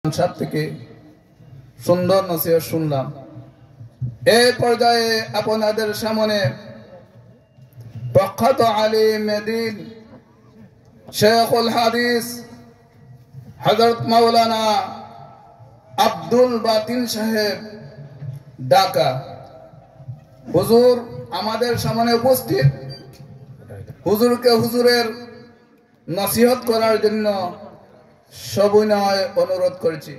সাহেব থেকে সুন্দর নসিহত শুনলাম। এই পর্যায়ে আপনাদের সামনে প্রখ্যাত আলিম দ্বীন শেখুল হাদিস হযরত মাওলানা আব্দুল বাতিন সাহেব ঢাকা হুজুর আমাদের সামনে উপস্থিত। হুজুরকে হুজুরের নসিহত করার জন্য সবিনয় অনুরোধ করেছি।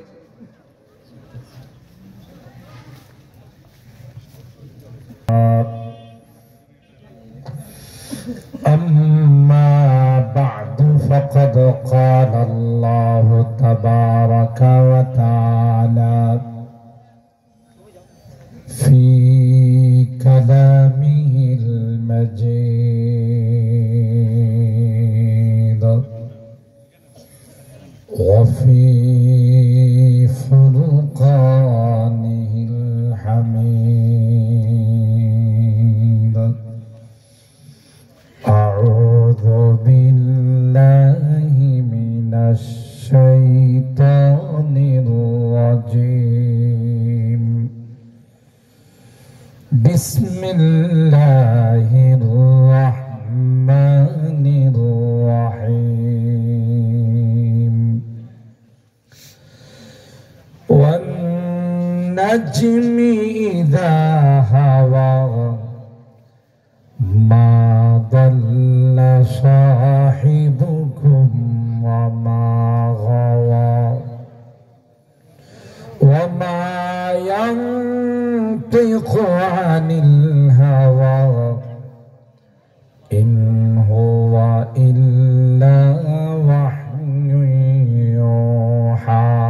أما بعد فقد قال الله تبارك وتعالى في كلامه المجيد وفي فرقانه الحميد. أعوذ بالله من الشيطان الرجيم. بسم الله الرحمن الرحيم. والنجم إذا هوى ما ضل صاحبكم وما غوى وما ينطق عن الهوى إن هو إلا وحي يوحى.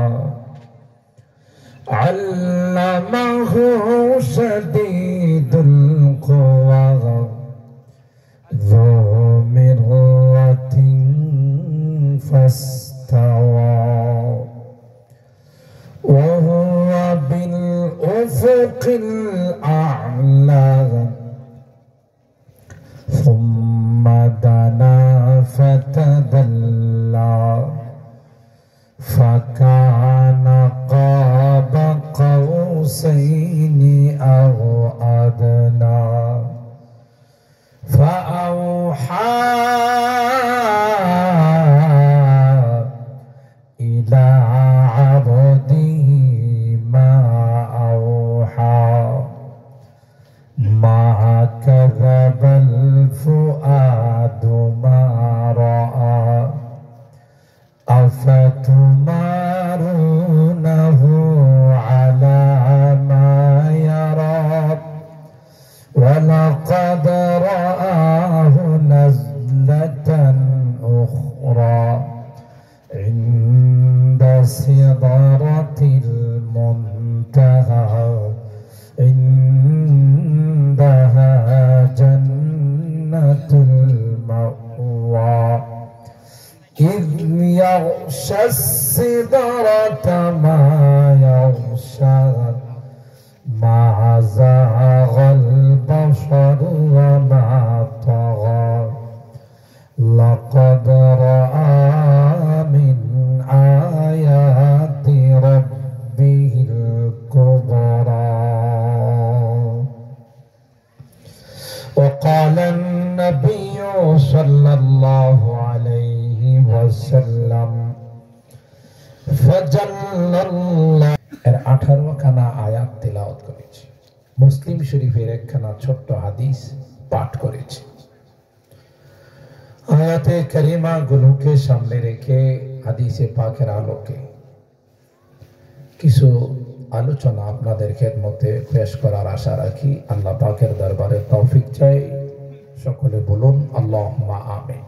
علمه شديد القوى ذو مرة فاستوى وهو بالأفق الأعلى ثم دنا فتدلى فكان قاب قوسين أو أدنى فأوحى إلى عبده ما أوحى. ما كذب الفؤاد ما رأى أفتمارونه على ما يرى ولقد رآه نزلة أخرى عند سدرة المنتهى عندها جنة المأوى إذ يغشى السدرة ما يغشى ما زاغ البصر وما طغى لقد رأى من آيات ربه الكبرى. وقال النبي صلى الله عليه وسلم فجل الله. 18 খানা আয়াত তেলাওয়াত করেছি। মুসলিম শরীফের একখানা ছোট্ট হাদিস পাঠ করেছি। আয়াতে কারিমা গুলোকে সামনে রেখে হাদিসে পাকের আলোকে কিছু আলোচনা আপনাদের খেদমতে পেশ করার আশা রাখি। আল্লাহ পাকের দরবারে তৌফিক চাই। সকলে বলুন আল্লাহুম্মা আমিন।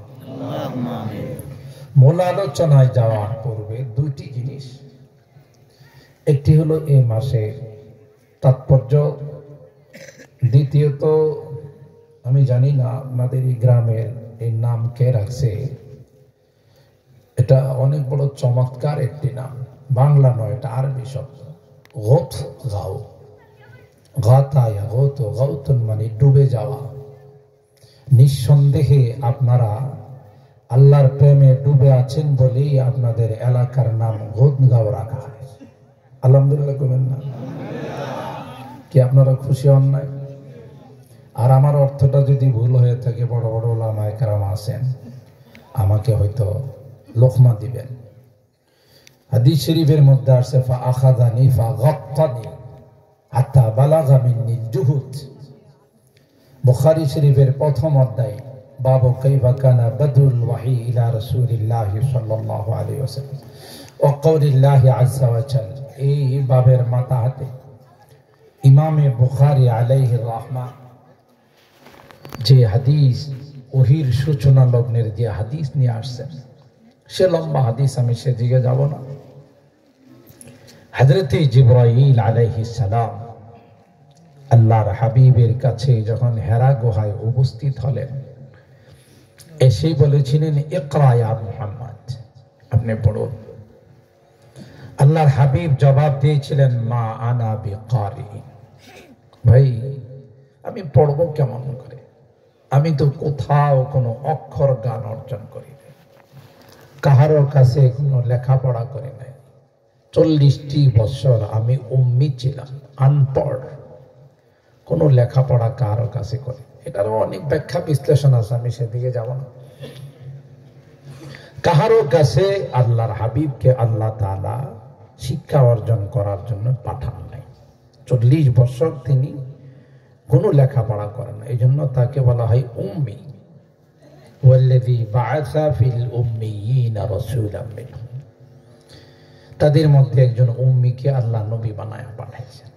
মূল আলোচনায় যাওয়ার পূর্বে দুইটি জিনিস, একটি হলো এই মাসে তাৎপর্য, দ্বিতীয়ত আমি জানি না আপনাদের এই গ্রামের এই নাম কে রাখছে। এটা অনেক বড় চমৎকার একটি নাম, বাংলা নয়, এটা আরবি শব্দ। গোত গাও, গাতায়া গোত, গাউতুন মানে ডুবে যাওয়া। নিঃসন্দেহে আপনারা আল্লাহর প্রেমে ডুবে আছেন বলেই আপনাদের এলাকার নাম গোদগাঁও রাখা হয়েছে। আলহামদুলিল্লাহ কবেন না? কি আপনারা খুশি হন নাই? আর আমার অর্থটা যদি ভুল হয়ে থাকে, বড় বড় ওলামায়ে কেরাম আছেন, আমাকে হয়তো লোকমা দিবেন। হাদিস শরীফের মধ্যে আসছে ফা আখাযানি ফা গাত্তানি হাত্তা বালাগা মিন্নিল জুহুদ। বুখারী শরীফের প্রথম অধ্যায় বাবু কাইফা কানা বাদুল ওয়াহি ইলা রাসূলিল্লাহ সাল্লাল্লাহু আলাইহি ওয়াসাল্লাম ওয়া কাউলিল্লাহি আযজা ওয়া জাল, এই বাবের মাথা হাতে ইমামে বুখারী আলাইহির রাহমা যে হাদিস ওহির সূচনা লগ্নের যে হাদিস নিয়ে আসছেন, সে লম্বা হাদিস, আমি সেদিকে যাব না। হযরতে জিবরাইল আলাইহিস সালাম আল্লাহর হাবিবের কাছে যখন হেরা গুহায় উপস্থিত হলেন, এসে বলেছিলেন ইকরা ইয়া মুহাম্মদ, আপনি পড়ুন। আল্লাহর হাবিব জবাব দিয়েছিলেন মা আনা বিকারি, ভাই আমি পড়বো কেমন করে, আমি তো কোথাও কোনো অক্ষর গান অর্জন করি নাই, কাহারোর কাছে কোনো লেখাপড়া করি নাই। 40টি বছর আমি উম্মি ছিলাম, আনপড়, কোনো লেখাপড়া কারো কাছে করি। এটারও অনেক ব্যাখ্যা বিশ্লেষণ আছে, আমি সেদিকে যাব না। কাহারো কাছে আল্লাহর হাবিবকে আল্লাহ তাআলা শিক্ষা অর্জন করার জন্য পাঠান নাই। 40 বছর তিনি কোনো লেখাপড়া করেন না, এই জন্য তাকে বলা হয় উম্মি। ওয়াল্লাযী বাআসা ফিল উম্মিয়িনা রাসূলাম মিনহুম, তাদের মধ্যে একজন উম্মিকে আল্লাহ নবী বানায়া পাঠাইছেন।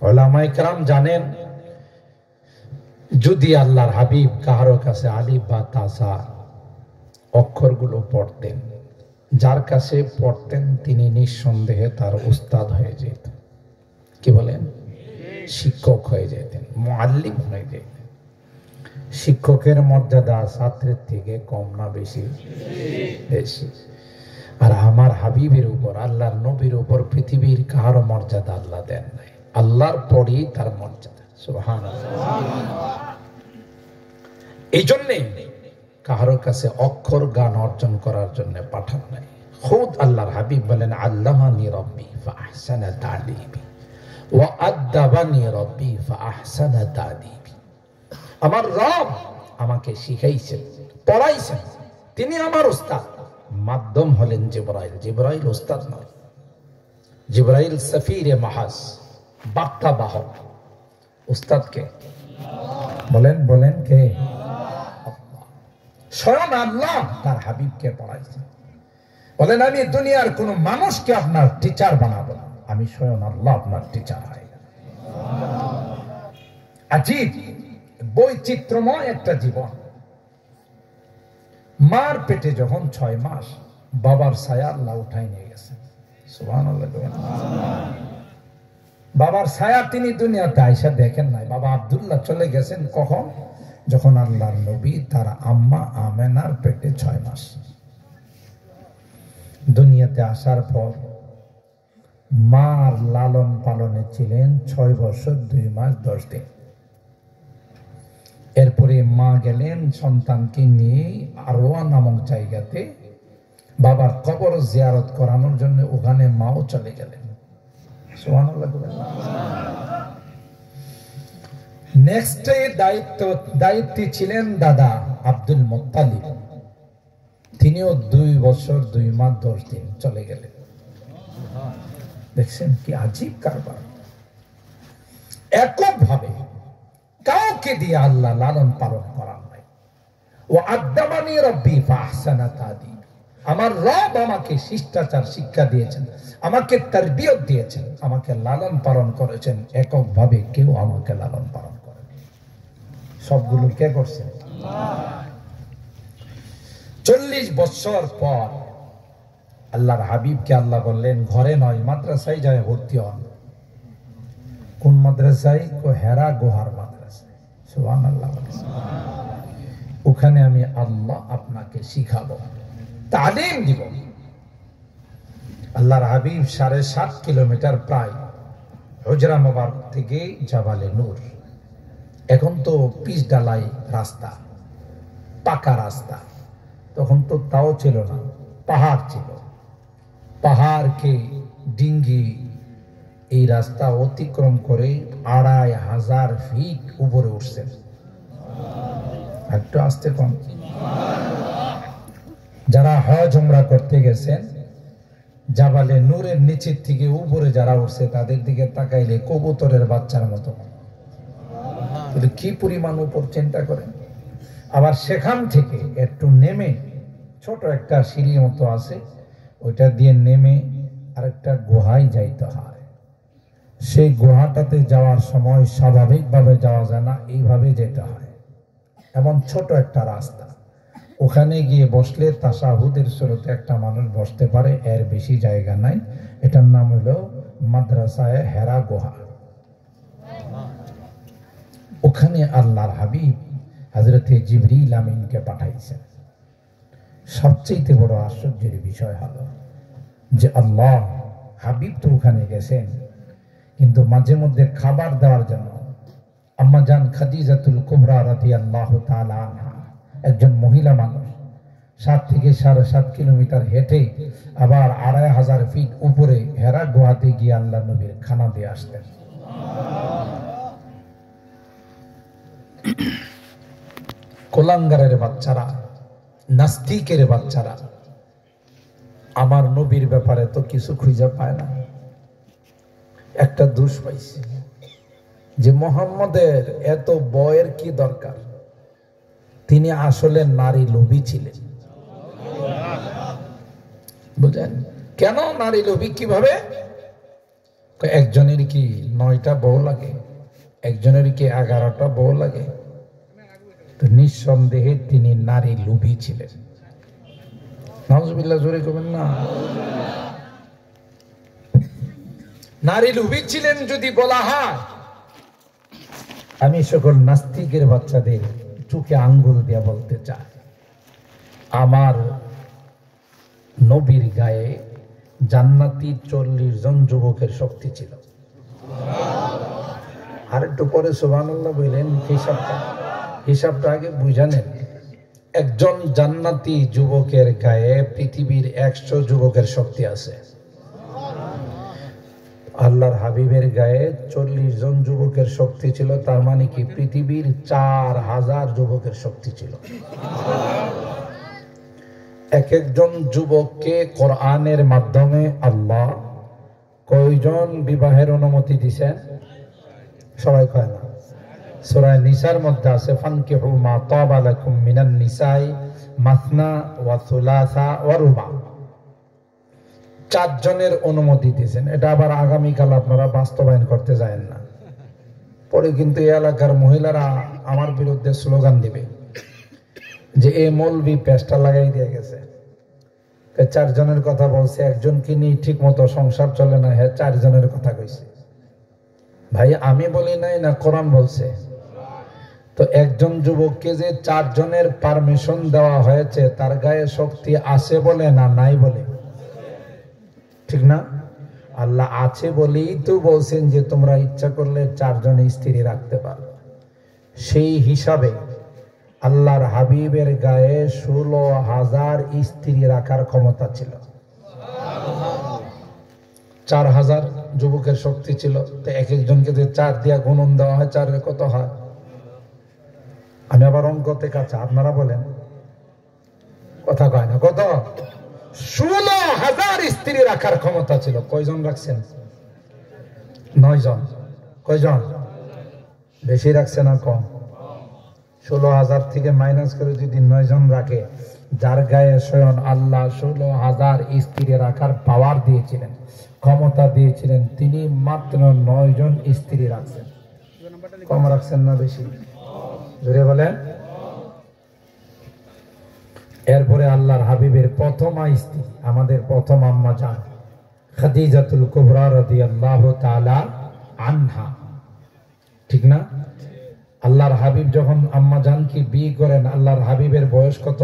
উলামায়ে কেরাম জানেন, যদি আল্লাহর হাবিব কাহারো কাছে আলিফ বা তাসা অক্ষরগুলো পড়তেন, যার কাছে পড়তেন তিনি নিঃসন্দেহে তার উস্তাদ হয়ে যেতেন। কি বলেন? শিক্ষক হয়ে যেতেন, মুআল্লিম হয়ে যেতেন। শিক্ষকের মর্যাদা ছাত্রের থেকে কম না বেশি? বেশি। আর আমার হাবিবের উপর, আল্লাহর নবীর উপর পৃথিবীর কাহারও মর্যাদা আল্লাহ দেন নাই, আল্লাহর পরেই তার মর্যাদা। সুবহানাল্লাহ। এই জন্যে কাহারো কাছে অক্ষর গান অর্জন করার জন্য পাঠান নাই। খুদ আল্লাহর হাবিব বলেন আল্লামানি রব্বি ফাআহসানা তা'লিমি ওয়া আদ্দাবানি রব্বি ফাআহসানা তা'দিবি, আমার রব আমাকে শিখাইছেন, পড়াইছেন, তিনি আমার উস্তাদ। মাধ্যম হলেন জিবরাইল, জিবরাইল উস্তাদ নয়। জিবরাইল সফিরে মাহাজ, বার্তা বাহক। উস্তাদ কে? বলেন বলেন কে? স্বয়ং আল্লাহ তার হাবিবকে পড়াইছেন। বলেন আমি দুনিয়ার কোন মানুষকে আপনার টিচার বানাবো না, আমি স্বয়ং আল্লাহ আপনার টিচার হই। আজীব বৈচিত্র্যময় একটা জীবন। মার পেটে যখন 6 মাস, বাবার ছায়া আল্লাহ উঠাই নিয়ে গেছেন। সুবহানাল্লাহ। বাবার ছায়া তিনি দুনিয়াতে আইসা দেখেন নাই। বাবা আব্দুল্লাহ চলে গেছেন কখন? যখন আল্লাহর নবী তার আম্মা আমেনার পেটে 6 মাস। দুনিয়াতে আসার পর মার লালন পালনে ছিলেন 6 বছর 2 মাস 10 দিন। এরপরে মা গেলেন সন্তানকে নিয়ে আরওয়া নামক জায়গাতে বাবার কবর জিয়ারত করানোর জন্য, ওখানে মাও চলে গেলেন। সুবহানাল্লাহ। নেক্সট দায়িত্বে ছিলেন দাদা আব্দুল মুত্তালিব, তিনিও 2 বছর 2 মাস 10 দিন চলে গেলেন। দেখছেন কি আজীব কারবার। এককভাবে কাউকে দিয়ে আল্লাহ লালন পালন করার নাই। ও আদ্দাবানি রব্বি ফাআহসানা তা'দিবি, আমার রব আমাকে শিষ্টাচার শিক্ষা দিয়েছেন, আমাকে তারবিয়ত দিয়েছেন, আমাকে লালন পালন করেছেন। এককভাবে কেউ আমাকে লালন পালন করেন, সবগুলো কে করছেন? 40 বছর পর আল্লাহর হাবিবকে আল্লাহ বললেন ঘরে নয়, মাদ্রাসায় যায় ভর্তি হন। কোন মাদ্রাসায়? হেরা গুহার মাদ্রাসায়। সুবহানাল্লাহ। ওখানে আমি আল্লাহ আপনাকে শিখাবো, তালিম দিব। আল্লাহর হাবিব 7.5 কিলোমিটার প্রায় হুজরা মুবারক থেকে জাবালে নূর। এখন তো পিচ ডালাই রাস্তা, পাকা রাস্তা, তখন তো তাও ছিল না, পাহাড় ছিল। পাহাড়কে ডিঙ্গি এই রাস্তা অতিক্রম করে ২৫০০ ফিট উপরে উঠছেন। একটু আসতে কম। যারা হজ উমরা করতে গেছেন, জাবালে নূরের নিচের থেকে উপরে যারা উঠছে তাদের দিকে তাকাইলে কবুতরের বাচ্চার মতো। কি পরিমাণ উপর চিন্তা করেন। আবার সেখান থেকে একটু নেমে ছোট একটা সিঁড়ি মতো আছে, ওইটা দিয়ে নেমে আরেকটা গুহায় যাইতে হয়। সেই গুহাটাতে যাওয়ার সময় স্বাভাবিকভাবে যাওয়া যায় না, এইভাবে যেতে হয়। এমন ছোট একটা রাস্তা, ওখানে গিয়ে বসলে তাশাহুদের শুরুতে একটা মানুষ বসতে পারে, এর বেশি জায়গা নাই। এটার নাম হলো মাদ্রাসায়ে হেরা গুহা। ওখানে আল্লাহর হাবিব হযরতে জিবরিল আমিনকে পাঠাইছেন। সবচেয়ে বড় আশ্চর্যের বিষয় হলো যে আল্লাহ হাবিব তো ওখানে গেছেন, কিন্তু মাঝে মধ্যে খাবার দেওয়ার জন্য আম্মা জান খাদিজাতুল কুবরা রাদিয়াল্লাহু তাআলা আনহা, একজন মহিলা মানুষ, 7 থেকে 7.5 কিলোমিটার হেঁটে আবার ২৫০০ ফিট উপরে হেরা গুহাতে গিয়ে আল্লাহ নবীর খানা দিয়ে আসতেন। কোলাঙ্গারের বাচ্চারা, নাস্তিকের বাচ্চারা আমার নবীর ব্যাপারে তো কিছু খুঁজে পায় না। একটা দোষ পাইছে যে মুহাম্মদের এত বয়ের কি দরকার, তিনি আসলে নারী লোভী ছিলেন। বুঝেন কেন নারী লোভী? কিভাবে? একজনের কি 9টা বউ লাগে, একজনের কি 11টা বউ লাগে? তো নিঃসন্দেহে তিনি নারী লোভী ছিলেন। নাউজুবিল্লাহ, জোরে করবেন না। নারী লোভী ছিলেন যদি বলা হয়, আমি সকল নাস্তিকের বাচ্চাদের চোখে আঙ্গুল দিয়ে বলতে চাই, আমার নবীর গায়ে জান্নাতি 40 জন যুবকের শক্তি ছিল। আর একটু পরে সুবহানাল্লাহ বললেন, হিসাবটা আগে বুঝানেন। একজন জান্নাতি যুবকের গায়ে পৃথিবীর 100 যুবকের শক্তি আছে। আল্লাহর হাবিবের গায়ে 40 জন যুবকের শক্তি ছিল, তার মানে কি পৃথিবীর 4000 যুবকের শক্তি ছিল। এক একজন যুবককে কোরআনের মাধ্যমে আল্লাহ কয়জন বিবাহের অনুমতি দিয়েছেন? সবাই কয় না। সূরা নিসার মধ্যে আছে, ফানকিহু মা তাবা লাকুম মিনান নিসাই মাসনা ওয়া সুলাসা ওয়া রুবা। 4 জনের অনুমতি দিয়েছেন। এটা আবার আগামীকাল আপনারা বাস্তবায়ন করতে যায়েন না, পরে কিন্তু এই এলাকার মহিলারা আমার বিরুদ্ধে স্লোগান দিবে যে এই মৌলবি পেস্টা লাগাই দিয়ে গেছে। 4 জনের কথা বলছে, একজনকে নিয়ে ঠিক মতো সংসার চলে না, হ্যাঁ 4 জনের কথা কইছে। ভাই আমি বলি নাই, না কোরআন বলছে? তো একজন যুবককে যে 4 জনের পারমিশন দেওয়া হয়েছে, তার গায়ে শক্তি আছে বলে না নাই বলে? ঠিক না? আল্লাহ আছে বলেই তো বলছেন যে তোমরা ইচ্ছা করলে 4 জন স্ত্রী রাখতে পারো। সেই হিসাবে আল্লাহর হাবিবের গায়ে 16,000 স্ত্রী রাখার ক্ষমতা ছিল। 4000 যুবকের শক্তি ছিল। তো এক একজনকে যে 4 দিয়া গুণন দেওয়া হয়, 4 এর কত হয়? আমি আবার অঙ্কতে কাছে, আপনারা বলেন, কথা কয় না। কত? 16,000 স্ত্রী রাখার ক্ষমতা ছিল। কয়জন রাখছেন? 9 জন। কয়জন? বেশি রাখছে না কম? 16,000 থেকে মাইনাস করে যদি 9 জন রাখে, যার গায়ে স্বয়ং আল্লাহ 16,000 স্ত্রী রাখার পাওয়ার দিয়েছিলেন, ক্ষমতা দিয়েছিলেন, তিনি মাত্র 9 জন স্ত্রী রাখছেন। কম রাখছেন না বেশি? জোরে বলেন। এরপরে আল্লাহর হাবিবের প্রথম স্ত্রী, আমাদের প্রথম আম্মা জান খাদিজাতুল কুবরা রাদিয়াল্লাহু তাআলা আনহা, ঠিক না? আল্লাহর হাবিব যখন আম্মা জানকে বিয়ে করেন, আল্লাহর হাবিবের বয়স কত?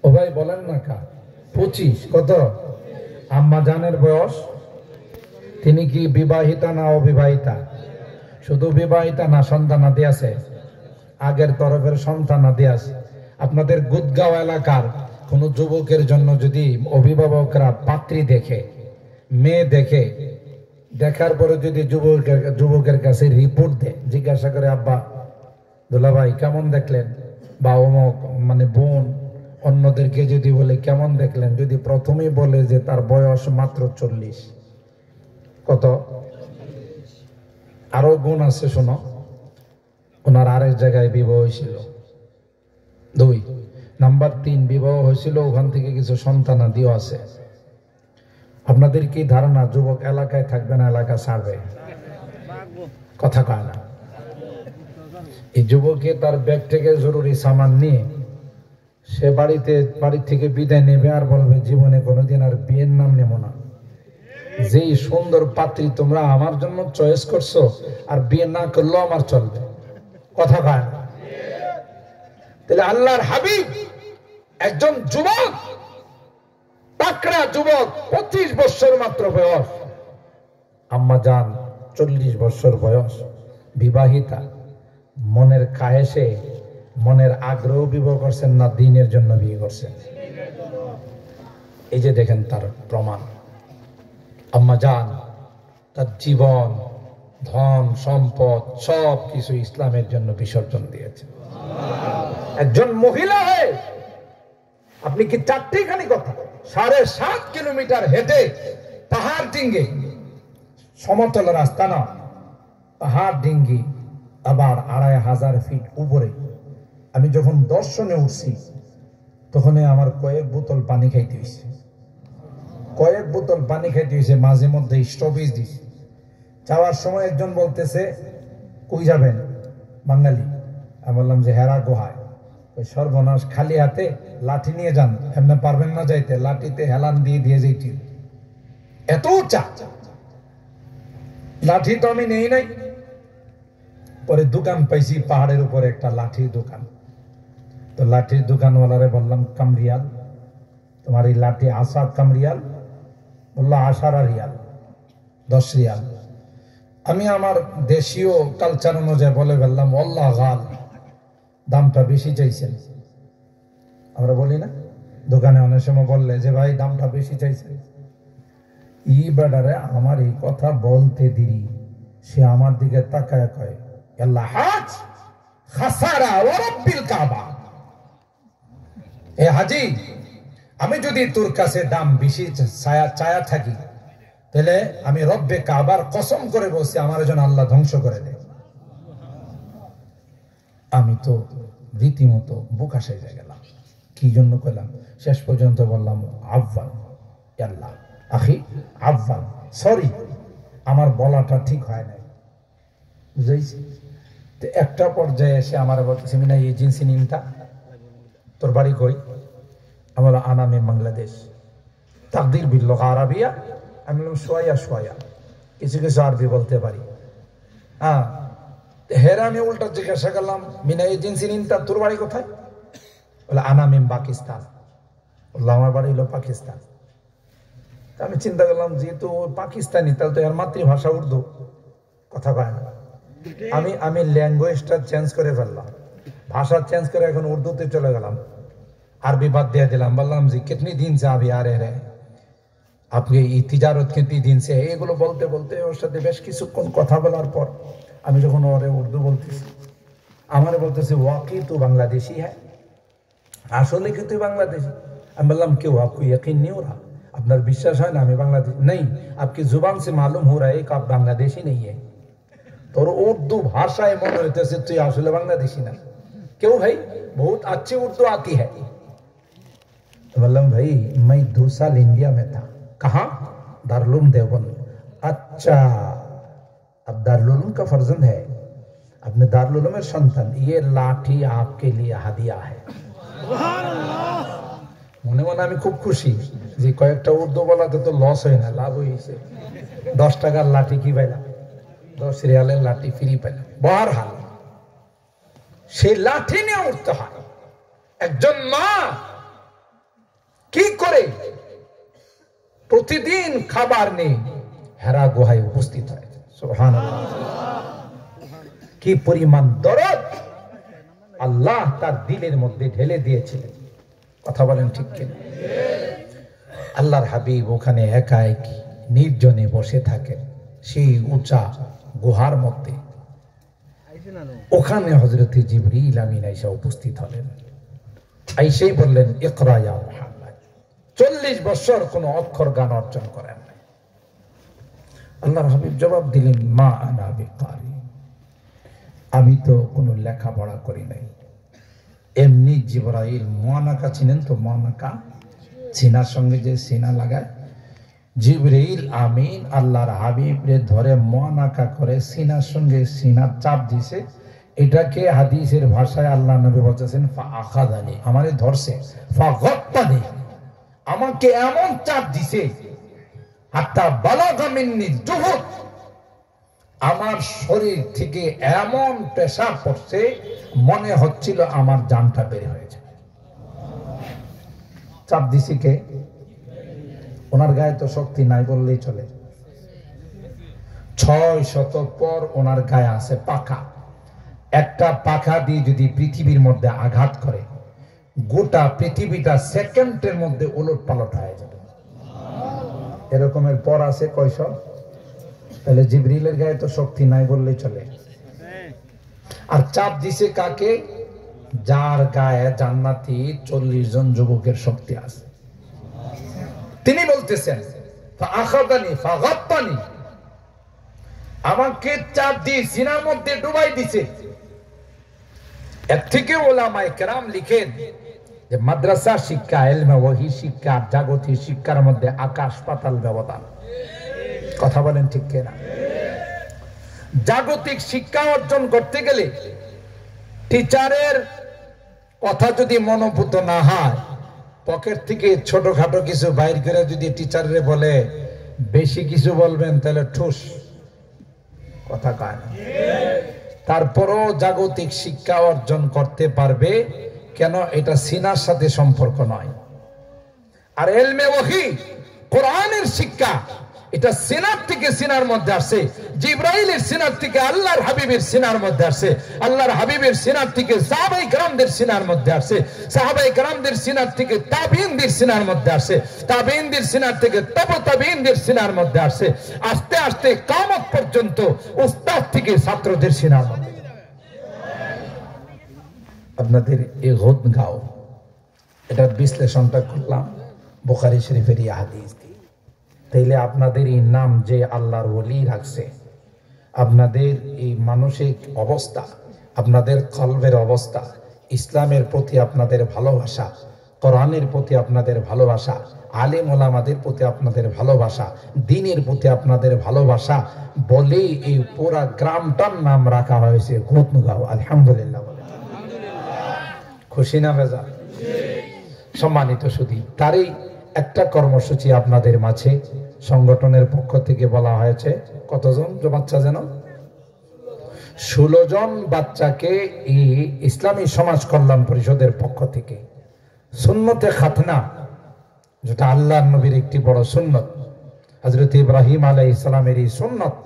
ও ভাই বলেন না কা? 25। কত? আম্মা জানের বয়স? তিনি কি বিবাহিতা না অবিবাহিতা? শুধু বিবাহিতা না, সন্তানাদি আছে? আগের তরফের সন্তানাদি আছে। আপনাদের গুদগাঁও এলাকার কোন যুবকের জন্য যদি অভিভাবকরা পাত্রী দেখে, মেয়ে দেখে, দেখার পরে যদি যুবকের কাছে রিপোর্ট দেয়, জিজ্ঞাসা করে আব্বা দুলাভাই কেমন দেখলেন, বা অমুক মানে বোন অন্যদেরকে যদি বলে কেমন দেখলেন, যদি প্রথমেই বলে যে তার বয়স মাত্র 40, কত আরো গুণ আছে শোনো, ওনার আরেক জায়গায় বিবাহ হয়েছিল, 2 নাম্বার 3 বিবাহ হয়েছিল, ওখান থেকে কিছু সন্তানাদিও আছে। আপনাদের কি ধারণা যুবক এলাকায় থাকবে না এলাকা ছাড়বে? কথা কয় না। এই যুবকে তার ব্যাগ থেকে জরুরি সামান নিয়ে সে বাড়ি থেকে বিদায় নেবে আর বলবে জীবনে কোনোদিন আর বিয়ের নাম নেব না। যেই সুন্দর পাত্রী তোমরা আমার জন্য চয়েস করছো, আর বিয়ে না করলেও আমার চলবে। কথা কয় না। তাহলে আল্লাহর হাবিব একজন যুবক, পাকড়া যুবক, 25 বছর মাত্র বয়স, আম্মা জান 40 বছর বয়স, বিবাহিতা, মনের কায়েসে মনের আগ্রহ বিবাহ করছেন না দ্বীনের জন্য বিয়ে করছেন? এই যে দেখেন তার প্রমাণ। আম্মা জান তার জীবন, ধন সম্পদ সব কিছু ইসলামের জন্য বিসর্জন দিয়েছেন। একজন মহিলা হয়ে আপনি কি 4টিখানি কথা 7.5 কিলোমিটার হেঁটে পাহাড় ডিঙ্গে, সমতল রাস্তা না, পাহাড় ডিঙ্গি, আবার 2500 ফিট উপরে। আমি যখন দর্শনে উঠছি তখন আমার কয়েক বোতল পানি খাইতে হয়েছে, মাঝে মধ্যে স্টপেজ দিয়েছে। যাওয়ার সময় একজন বলতেছে কই যাবেন? বাঙালি। আমি বললাম যে হেরা গুহায়। ওই সর্বনাশ, খালি হাতে লাঠি নিয়ে যান, এমনি পারবেন না যাইতে, লাঠিতে হেলান দিয়ে যাইছি, এত উঁচা লাঠি তো আমি নেই নাই। পরে দোকান পাইছি পাহাড়ের উপরে একটা লাঠির দোকান। তো লাঠির দোকানওয়ালারে বললাম কামরিয়াল, তোমার এই লাঠি আসাদ কামরিয়াল? বললো 18 রিয়াল, 10 রিয়াল। আমি আমার দেশীয় কালচার অনুযায়ী বলে বললাম আল্লাহ গাল, দামটা বেশি চাইছেন। আমরা বলি না দোকানে অনেক সময় বললে যে ভাই দামটা বেশি চাইছেন, ই বেডারে আমার এই কথা বলতে দিই, সে আমার দিকে তাকায় কয় আল্লাহ হাজ খাসারা ওয়া রাব্বিল কাবা। এ হাজি, আমি যদি তোর কাছে দাম বেশি চায়া থাকি, তাহলে আমি রব্বে কাবার কসম করে বলছি আমার জন্য আল্লাহ ধ্বংস করে দেয়। আমি তো রীতিমতো বোকা সেজে গেলাম। কি জন্য কইলাম? শেষ পর্যন্ত বললাম আহ্বান, আল্লাহ আখি আহ্বান, সরি আমার বলাটা ঠিক হয় নাই, বুঝাইছি? তো একটা পর্যায়ে এসে আমার বলতেছে মিনা এই জিন্সি নিনটা, তোর বাড়ি কই? আমার আনামে বাংলাদেশ, তাকদির বিল লুগা আরাবিয়া। আমি বললাম সোয়া, কিছু কিছু আরবি বলতে পারি। হ্যাঁ, হেরা আমি উল্টা জিজ্ঞাসা করলাম মিনা এই জিন্সি নিনটা, তোর বাড়ি কোথায়? বলে আনামিম পাকিস্তান। বললাম আমার বাড়ি হলো পাকিস্তান। আমি চিন্তা করলাম যেহেতু পাকিস্তানি, তাহলে তো এর মাতৃভাষা উর্দু। কথা কয় না। আমি ল্যাঙ্গুয়েজটা চেঞ্জ করে ফেললাম, ভাষা চেঞ্জ করে এখন উর্দুতে চলে গেলাম, আরবি বাদ দিয়ে দিলাম। বললাম যে কিতনি দিন সে আবি আ রে আপনি এই তিজারত কিতনি দিন সে, এগুলো বলতে বলতে ওর সাথে বেশ কিছুক্ষণ কথা বলার পর আমি যখন ওরে উর্দু বলতেছি, আমার বলতেছে ওয়াকি তো বাংলাদেশি হ্যাঁ, আসলে কি তুই বাংলাদেশি? আমি বললাম কেউ আপको यकीन नहीं हो रहा, আপনার বিশ্বাস হয় না আমি বাংলাদেশি? नहीं, आपकी जुबान से मालूम हो रहा है कि आप बांग्लादेशी नहीं है। তোর উর্দু ভাষায় মনে হইতেছে তুই আসলে বাংলাদেশি না। क्यों भाई, बहुत अच्छी उर्दू आती है। बोललाम भाई मैं 2 साल इंडिया में था। कहाँ? दारुल देवबंद। अच्छा, अब दारुल का फर्जंद है, अपने दारुल में संतान, ये लाठी आपके लिए हदिया है। মনে মনে আমি খুব খুশি যে কয়েকটা উর্দু বলাতে তো লস হয় না, লাভ হয়েছে। 10 টাকার লাঠি কি পাইলাম, 10 রিয়ালের লাঠি ফ্রি পাইলাম। বহারহাল সেই লাঠি নিয়ে উঠতে হয়। একজন মা কি করে প্রতিদিন খাবার নিয়ে হেরা গুহায় উপস্থিত হয়। সুবহানাল্লাহ, কি পরিমাণ দরদ আল্লাহ তার দিলের মধ্যে ঢেলে দিয়েছিলেন। কথা বলেন ঠিক কিনা? আল্লাহর হাবিব ওখানে একা একই নির্জনে বসে থাকেন সেই উঁচা গুহার মধ্যে। ওখানে হযরতে জিবরিল আমিন আইসা উপস্থিত হলেন। আইসাই বললেন, ইকরা ইয়া মুহাম্মদ। 40 বছর কোন অক্ষর গান অর্জন করেন নাই। আল্লাহর হাবিব জবাব দিলেন, মা আনা বিকারি, আমি তো কোনো লেখাপড়া করি নাই। এমনি জিবরাইল মুআনাকা চিনেন তো? মুআনাকা সিনার সঙ্গে যে সিনা লাগায়, জিবরাইল আমিন আল্লাহর হাবিবরে ধরে মুআনাকা করে সিনার সঙ্গে সিনার চাপ দিছে। এটাকে হাদিসের ভাষায় আল্লাহ নবী বলতেছেন ফা আখাযানি, আমারে ধরছে, ফা গাত্তানি, আমাকে এমন চাপ দিছে, হাত্তা বালাগা মিন্নি জুহুদ, আমার শরীর থেকে এমন পেশাব পড়ছে মনে হচ্ছিল আমার জানটা বের হয়েছে। চাপ দিছি কে? ওনার গায়ে তো শক্তি নাই বললেই চলে। 600 পর ওনার গায়ে আছে পাখা। একটা পাখা দিয়ে যদি পৃথিবীর মধ্যে আঘাত করে, গোটা পৃথিবীটা সেকেন্ডের মধ্যে ওলট পালট হয়ে যাবে। এরকমের পর আছে কয়শ? তাহলে জিবরিলের গায়ে তো শক্তি নাই বললেই চলে। আর চাপ দিছে কাকে? যার গায়ে জান্নাতি 40 জন যুবকের শক্তি আছে। তিনি বলতেছেন ফাআখাযানি ফাগাত্তানি, আমাকে চাপ দিয়ে সিনার মধ্যে ডুবাই দিছে। এর থেকে উলামায়ে কেরাম লিখেন যে মাদ্রাসা শিক্ষা, ইলমে ওহী শিক্ষা, জাগতিক শিক্ষার মধ্যে আকাশ পাতাল ব্যবধান। কথা বলেন ঠিক কিনা? জাগতিক শিক্ষা অর্জন করতে গেলে টিচারের কথা যদি মনোভূত না হয়, পকেট থেকে ছোটখাটো কিছু বাইর করে যদি টিচারে বলে বেশি কিছু বলবেন তাহলে ঠুস, কথা কয় না। তারপরও জাগতিক শিক্ষা অর্জন করতে পারবে কেন? এটা সিনার সাথে সম্পর্ক নয়। আর ইলমে ওহী কোরআনের শিক্ষা, এটা সিনার থেকে সিনার মধ্যে আসে। জিবরাইলের সিনার থেকে আল্লাহর হাবিবের সিনার মধ্যে আসে। আল্লাহর হাবিবের সিনার থেকে সাহাবায়ে কেরামদের সিনার মধ্যে আসে। সাহাবায়ে কেরামদের সিনার থেকে তাবিঈনদের সিনার মধ্যে আসে। তাবিঈনদের সিনার থেকে তাবে তাবিঈনদের সিনার মধ্যে আসে। আস্তে আস্তে কিয়ামত পর্যন্ত উস্তাদ থেকে ছাত্রদের সিনার মধ্যে। আপনাদের এই গুদগাঁও, এটার বিশ্লেষণটা করলাম বুখারী শরীফের এই হাদিস দিয়ে। তাইলে আপনাদের এই নাম যে আল্লাহর ওলি রাখছে, আপনাদের এই মানসিক অবস্থা, আপনাদের কলবের অবস্থা, ইসলামের প্রতি আপনাদের ভালোবাসা, কোরআনের প্রতি আপনাদের ভালোবাসা, আলেম ওলামাদের প্রতি আপনাদের ভালোবাসা, দ্বীনের প্রতি আপনাদের ভালোবাসা বলেই এই পুরা গ্রামটার নাম রাখা হয়েছে গুদগাঁও। আলহামদুলিল্লাহ বলে খুশি না বেজা? সম্মানিত সুধী, তারই একটা কর্মসূচি আপনাদের মাঝে সংগঠনের পক্ষ থেকে বলা হয়েছে। কতজন বাচ্চা যেন? 16 জন বাচ্চাকে এই ইসলামী সমাজ কল্যাণ পরিষদের পক্ষ থেকে সুন্নতে খাতনা, যেটা আল্লাহর নবীর একটি বড় সুন্নত, হযরত ইব্রাহিম আলাইহিস সালামের এই সুন্নত,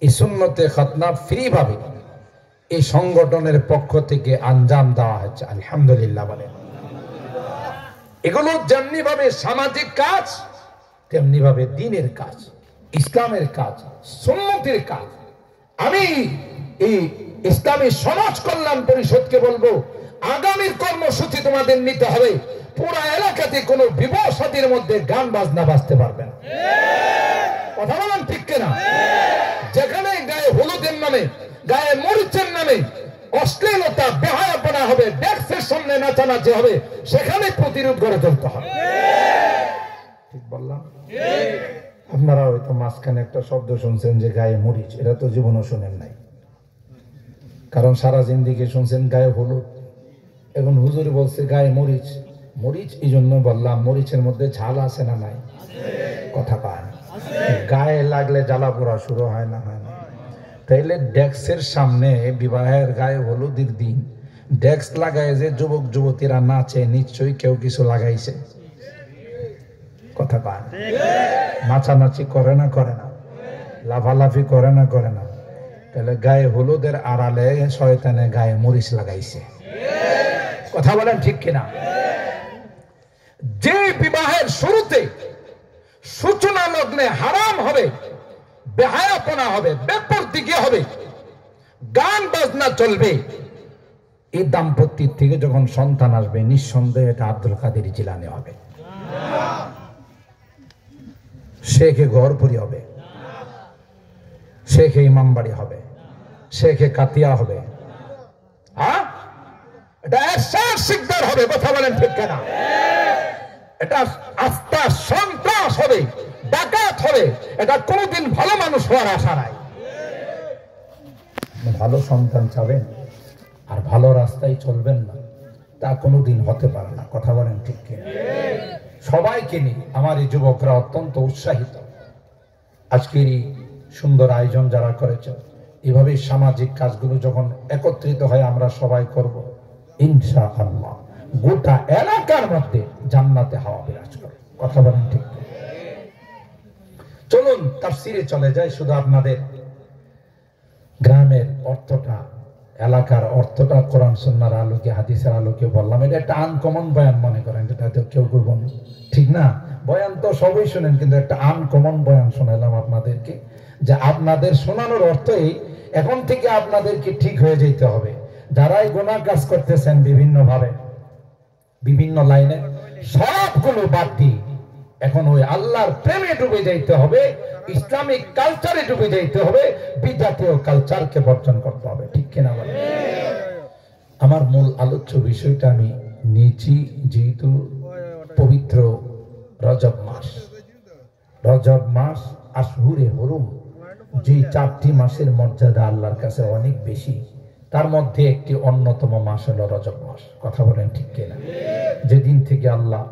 এই সুন্নতে খাতনা ফ্রি ভাবে এই সংগঠনের পক্ষ থেকে আঞ্জাম দেওয়া হয়েছে। আলহামদুলিল্লাহ বলে। এগুলো যেমনি ভাবে সামাজিক কাজ, তেমনি ভাবে দ্বীনের কাজ, ইসলামের কাজ, সুন্নতের কাজ। আমি এই ইসলামী সমাজ কল্যাণ পরিষদকে বলবো, আগামীর কর্মসূচি তোমাদের নিতে হবে। পুরা এলাকাতে কোনো বিবাহ শাদীর মধ্যে গান বাজনা বাজতে পারবে না। কথা বলেন ঠিক কিনা? যেখানে গায়ে হলুদের নামে, গায়ে মরিচের নামে অশ্লীলতা, বেহায়াপনা হবে, ডেস্কের সামনে নাচানাচি হবে, সেখানে প্রতিরোধ গড়ে তুলতে হবে। ঠিক বললাম? আপনারা হয়তো মাঝখানে একটা শব্দ শুনছেন যে গায়ে মরিচ, এটা তো জীবনও শুনেন নাই, কারণ সারা জিন্দিগি শুনছেন গায়ে হলুদ। এখন হুজুর বলছে গায়ে মরিচ। মরিচ এই জন্য বললাম, মরিচের মধ্যে ঝাল আছে না নাই? কথা পায় না। গায়ে লাগলে জ্বালা পোড়া শুরু হয় না? হয় না? তাইলে ডেস্কের সামনে বিবাহের গায়ে হলুদের দিন ডেস্ক লাগায় যে যুবক যুবতীরা নাচে, নিশ্চয়ই কেউ কিছু লাগাইছে। কথা পায় না? নাচানাচি করে না? করে না? লাফালাফি করে না? করে না? তাহলে গায়ে হলুদের আড়ালে শয়তানে গায়ে মরিচ লাগাইছে। কথা বলেন ঠিক কিনা? যে বিবাহের শুরুতে সূচনা লগ্নে হারাম হবে, বেহায়াপনা হবে, বেপরদিকে হবে, গান বাজনা চলবে, এই দাম্পত্যের থেকে যখন সন্তান আসবে নিঃসন্দেহে এটা আব্দুল কাদের জিলানী হবে, শেখে গহরপুরি হবে, শেখে ইমামবাড়ি হবে, শেখে কাতিয়া হবে, হ্যাঁ এটা এরশাদ শিকদার হবে। কথা বলেন ঠিক কিনা? এটা আস্থা সন্ত্রাস হবে, ডাকাত হবে। এটা কোনোদিন ভালো মানুষ হওয়ার আশা নাই। ভালো সন্তান চাবেন আর ভালো রাস্তায় চলবেন না, তা কোনোদিন হতে পারে না। কথা বলেন ঠিক কিনা? সবাইকে নিয়ে আমার এই যুবকরা অত্যন্ত উৎসাহিত। আজকের এই সুন্দর আয়োজন যারা করেছেন, এভাবে সামাজিক কাজগুলো যখন একত্রিত হয় আমরা সবাই করব, ইনশাআল্লাহ গোটা এলাকার মধ্যে জান্নাতে হাওয়া বিরাজ করে। কথা বলেন ঠিক? চলুন তাফসিরে চলে যায়। শুধু আপনাদের গ্রামের অর্থটা, এলাকার অর্থটা কোরআন সুন্নাহর আলোকে, হাদিসের আলোকে বললাম। এটা একটা আনকমন বয়ান মনে করেন, এটা তো কেউ কেউ বলেন ঠিক না, বয়ান তো সবাই শোনেন, কিন্তু একটা আনকমন বয়ান শোনালাম আপনাদেরকে, যে আপনাদের শোনানোর অর্থ এই, এখন থেকে আপনাদেরকে ঠিক হয়ে যেতে হবে। যারাই গুনাহ কাজ করতেছেন বিভিন্ন ভাবে, বিভিন্ন লাইনে, সবগুলো বাদ দিয়ে এখন ওই আল্লাহর প্রেমে ডুবে যাইতে হবে, ইসলামিক কালচারে ডুবে যাইতে হবে, বিজাতীয় কালচারকে বর্জন করতে হবে। ঠিক কিনা বলেন? আমার মূল আলোচ্য বিষয়টা আমি নিয়েছি, যেহেতু পবিত্র রজব মাস, রজব মাস আশহুরে হুরুম, যে 4টি মাসের মর্যাদা আল্লাহর কাছে অনেক বেশি, তার মধ্যে একটি অন্যতম মাস হলো রজব মাস। কথা বলেন ঠিক কিনা? যেদিন থেকে আল্লাহ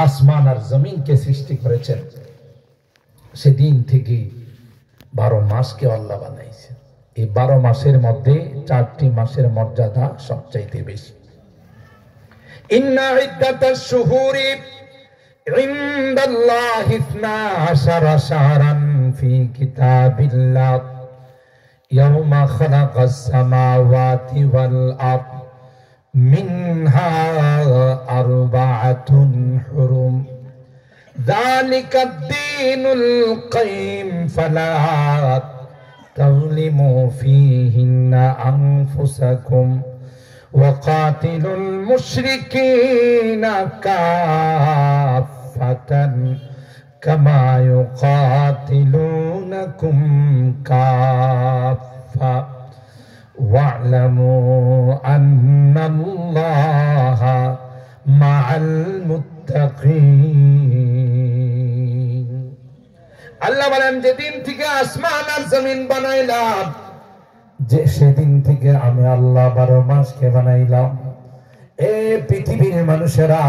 আসমান আর জমিনকে সৃষ্টি করেছেন, সেদিন থেকে 12 মাসকে আল্লাহ বানাইছে। এই 12 মাসের মধ্যে 4টি মাসের মর্যাদা সবচাইতে বেশি। ইন্না ইদ্দাতাশ শুহুরি ইনদাল্লাহি 12 শাহরান ফি কিতাবিল্লাহ ইয়াওমা খালাকাস সামাওয়াতি ওয়াল আরদ মিনহা আরবাআতুন হুরুম যালিকা আদ-দীনুল কাইয়্যিম ফালা তাযলিমু ফীহিন্না আনফুসাকুম وقاتلوا المشركين كافة كما يقاتلونكم كافة واعلموا أن الله مع المتقين। আল্লাহ বলেন, যেদিন থেকে আসমান আর জমিন বানাইলাম, যে সেদিন থেকে আমি আল্লাহ 12 মাসকে বানাইলাম। এই পৃথিবীর মানুষেরা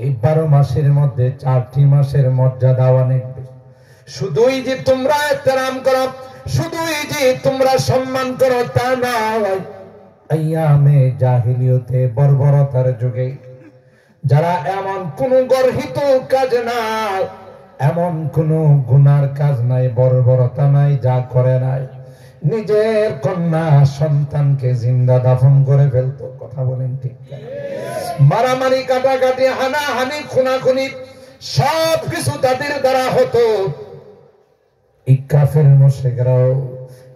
এই 12 মাসের মধ্যে 4টি মাসের মর্যাদা অনেক বেশি। শুধুই যে তোমরা ইহতিরাম করো, শুধুই যে তোমরা সম্মান করো তা নয়, আইয়ামে জাহিলিয়তে বর্বরতার যুগে যারা এমন কোন গর্হিত কাজ না, এমন কোন গুনার কাজ নাই, বর্বরতা নাই, যা করে নাই, নিজের কন্যা সন্তানকে জিন্দা দাফন করে ফেলতো। কথা বলেন ঠিক? মারামারি, কাটাকাটি, হানাহানি, খুনাখুনি সবকিছু তাদের দ্বারা হতো। এই কাফের মুশরিকরাও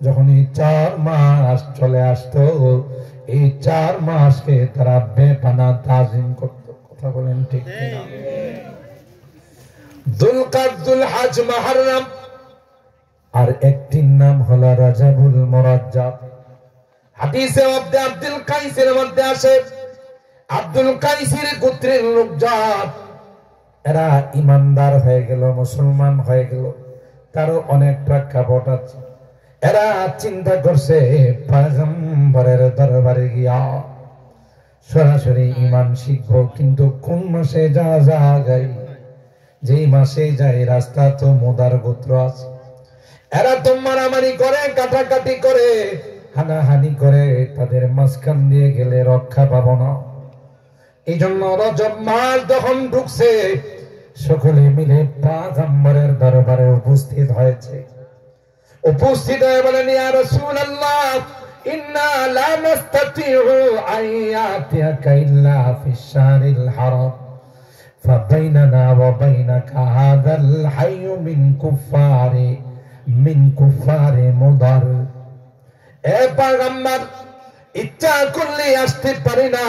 যখন এই 4 মাস চলে আসতো, এই 4 মাসকে তারা বেপানা তাজিম করত। কথা বলেন ঠিক কিনা? যুলকাদ, যুলহজ, মুহররম, আর একটির নাম হলো রাজাবুল মুরাজ্জাব। হাদিসে আব্দুল কাইসের মধ্যে আসে, আব্দুল কাইসের গোত্রের লোকজন এরা ইমানদার হয়ে গেল, মুসলমান হয়ে গেল, তারও অনেক প্রেক্ষাপট আছে। এরা চিন্তা করছে পয়গম্বরের দরবারে গিয়া সরাসরি ঈমান শিখবো, কিন্তু কোন মাসে যাই, যেই মাসে যাই রাস্তা তো মুদার গোত্র আছে। এরা তো মারামারি করে, কাটাকাটি করে, হানাহানি করে, তাদের মাঝখান দিয়ে গেলে রক্ষা পাবো না। এই জন্য রজব মাস যখন ঢুকছে, সকলে মিলে পয়গম্বরের দরবারে উপস্থিত হয়েছে। উপস্থিত হয়ে বলেন, ইয়া রাসূলুল্লাহ, ইন্না লা নাস্তাতিউ আন ইয়াতিয়াকা ইল্লা ফিশ শাহরিল হারাম ফাবাইনানা ওয়া বাইনাকা হাযাল হায়্যু মিন কুফারি মুদার। এ পয়গম্বর, ইচ্ছা করলে আসতে পারি না।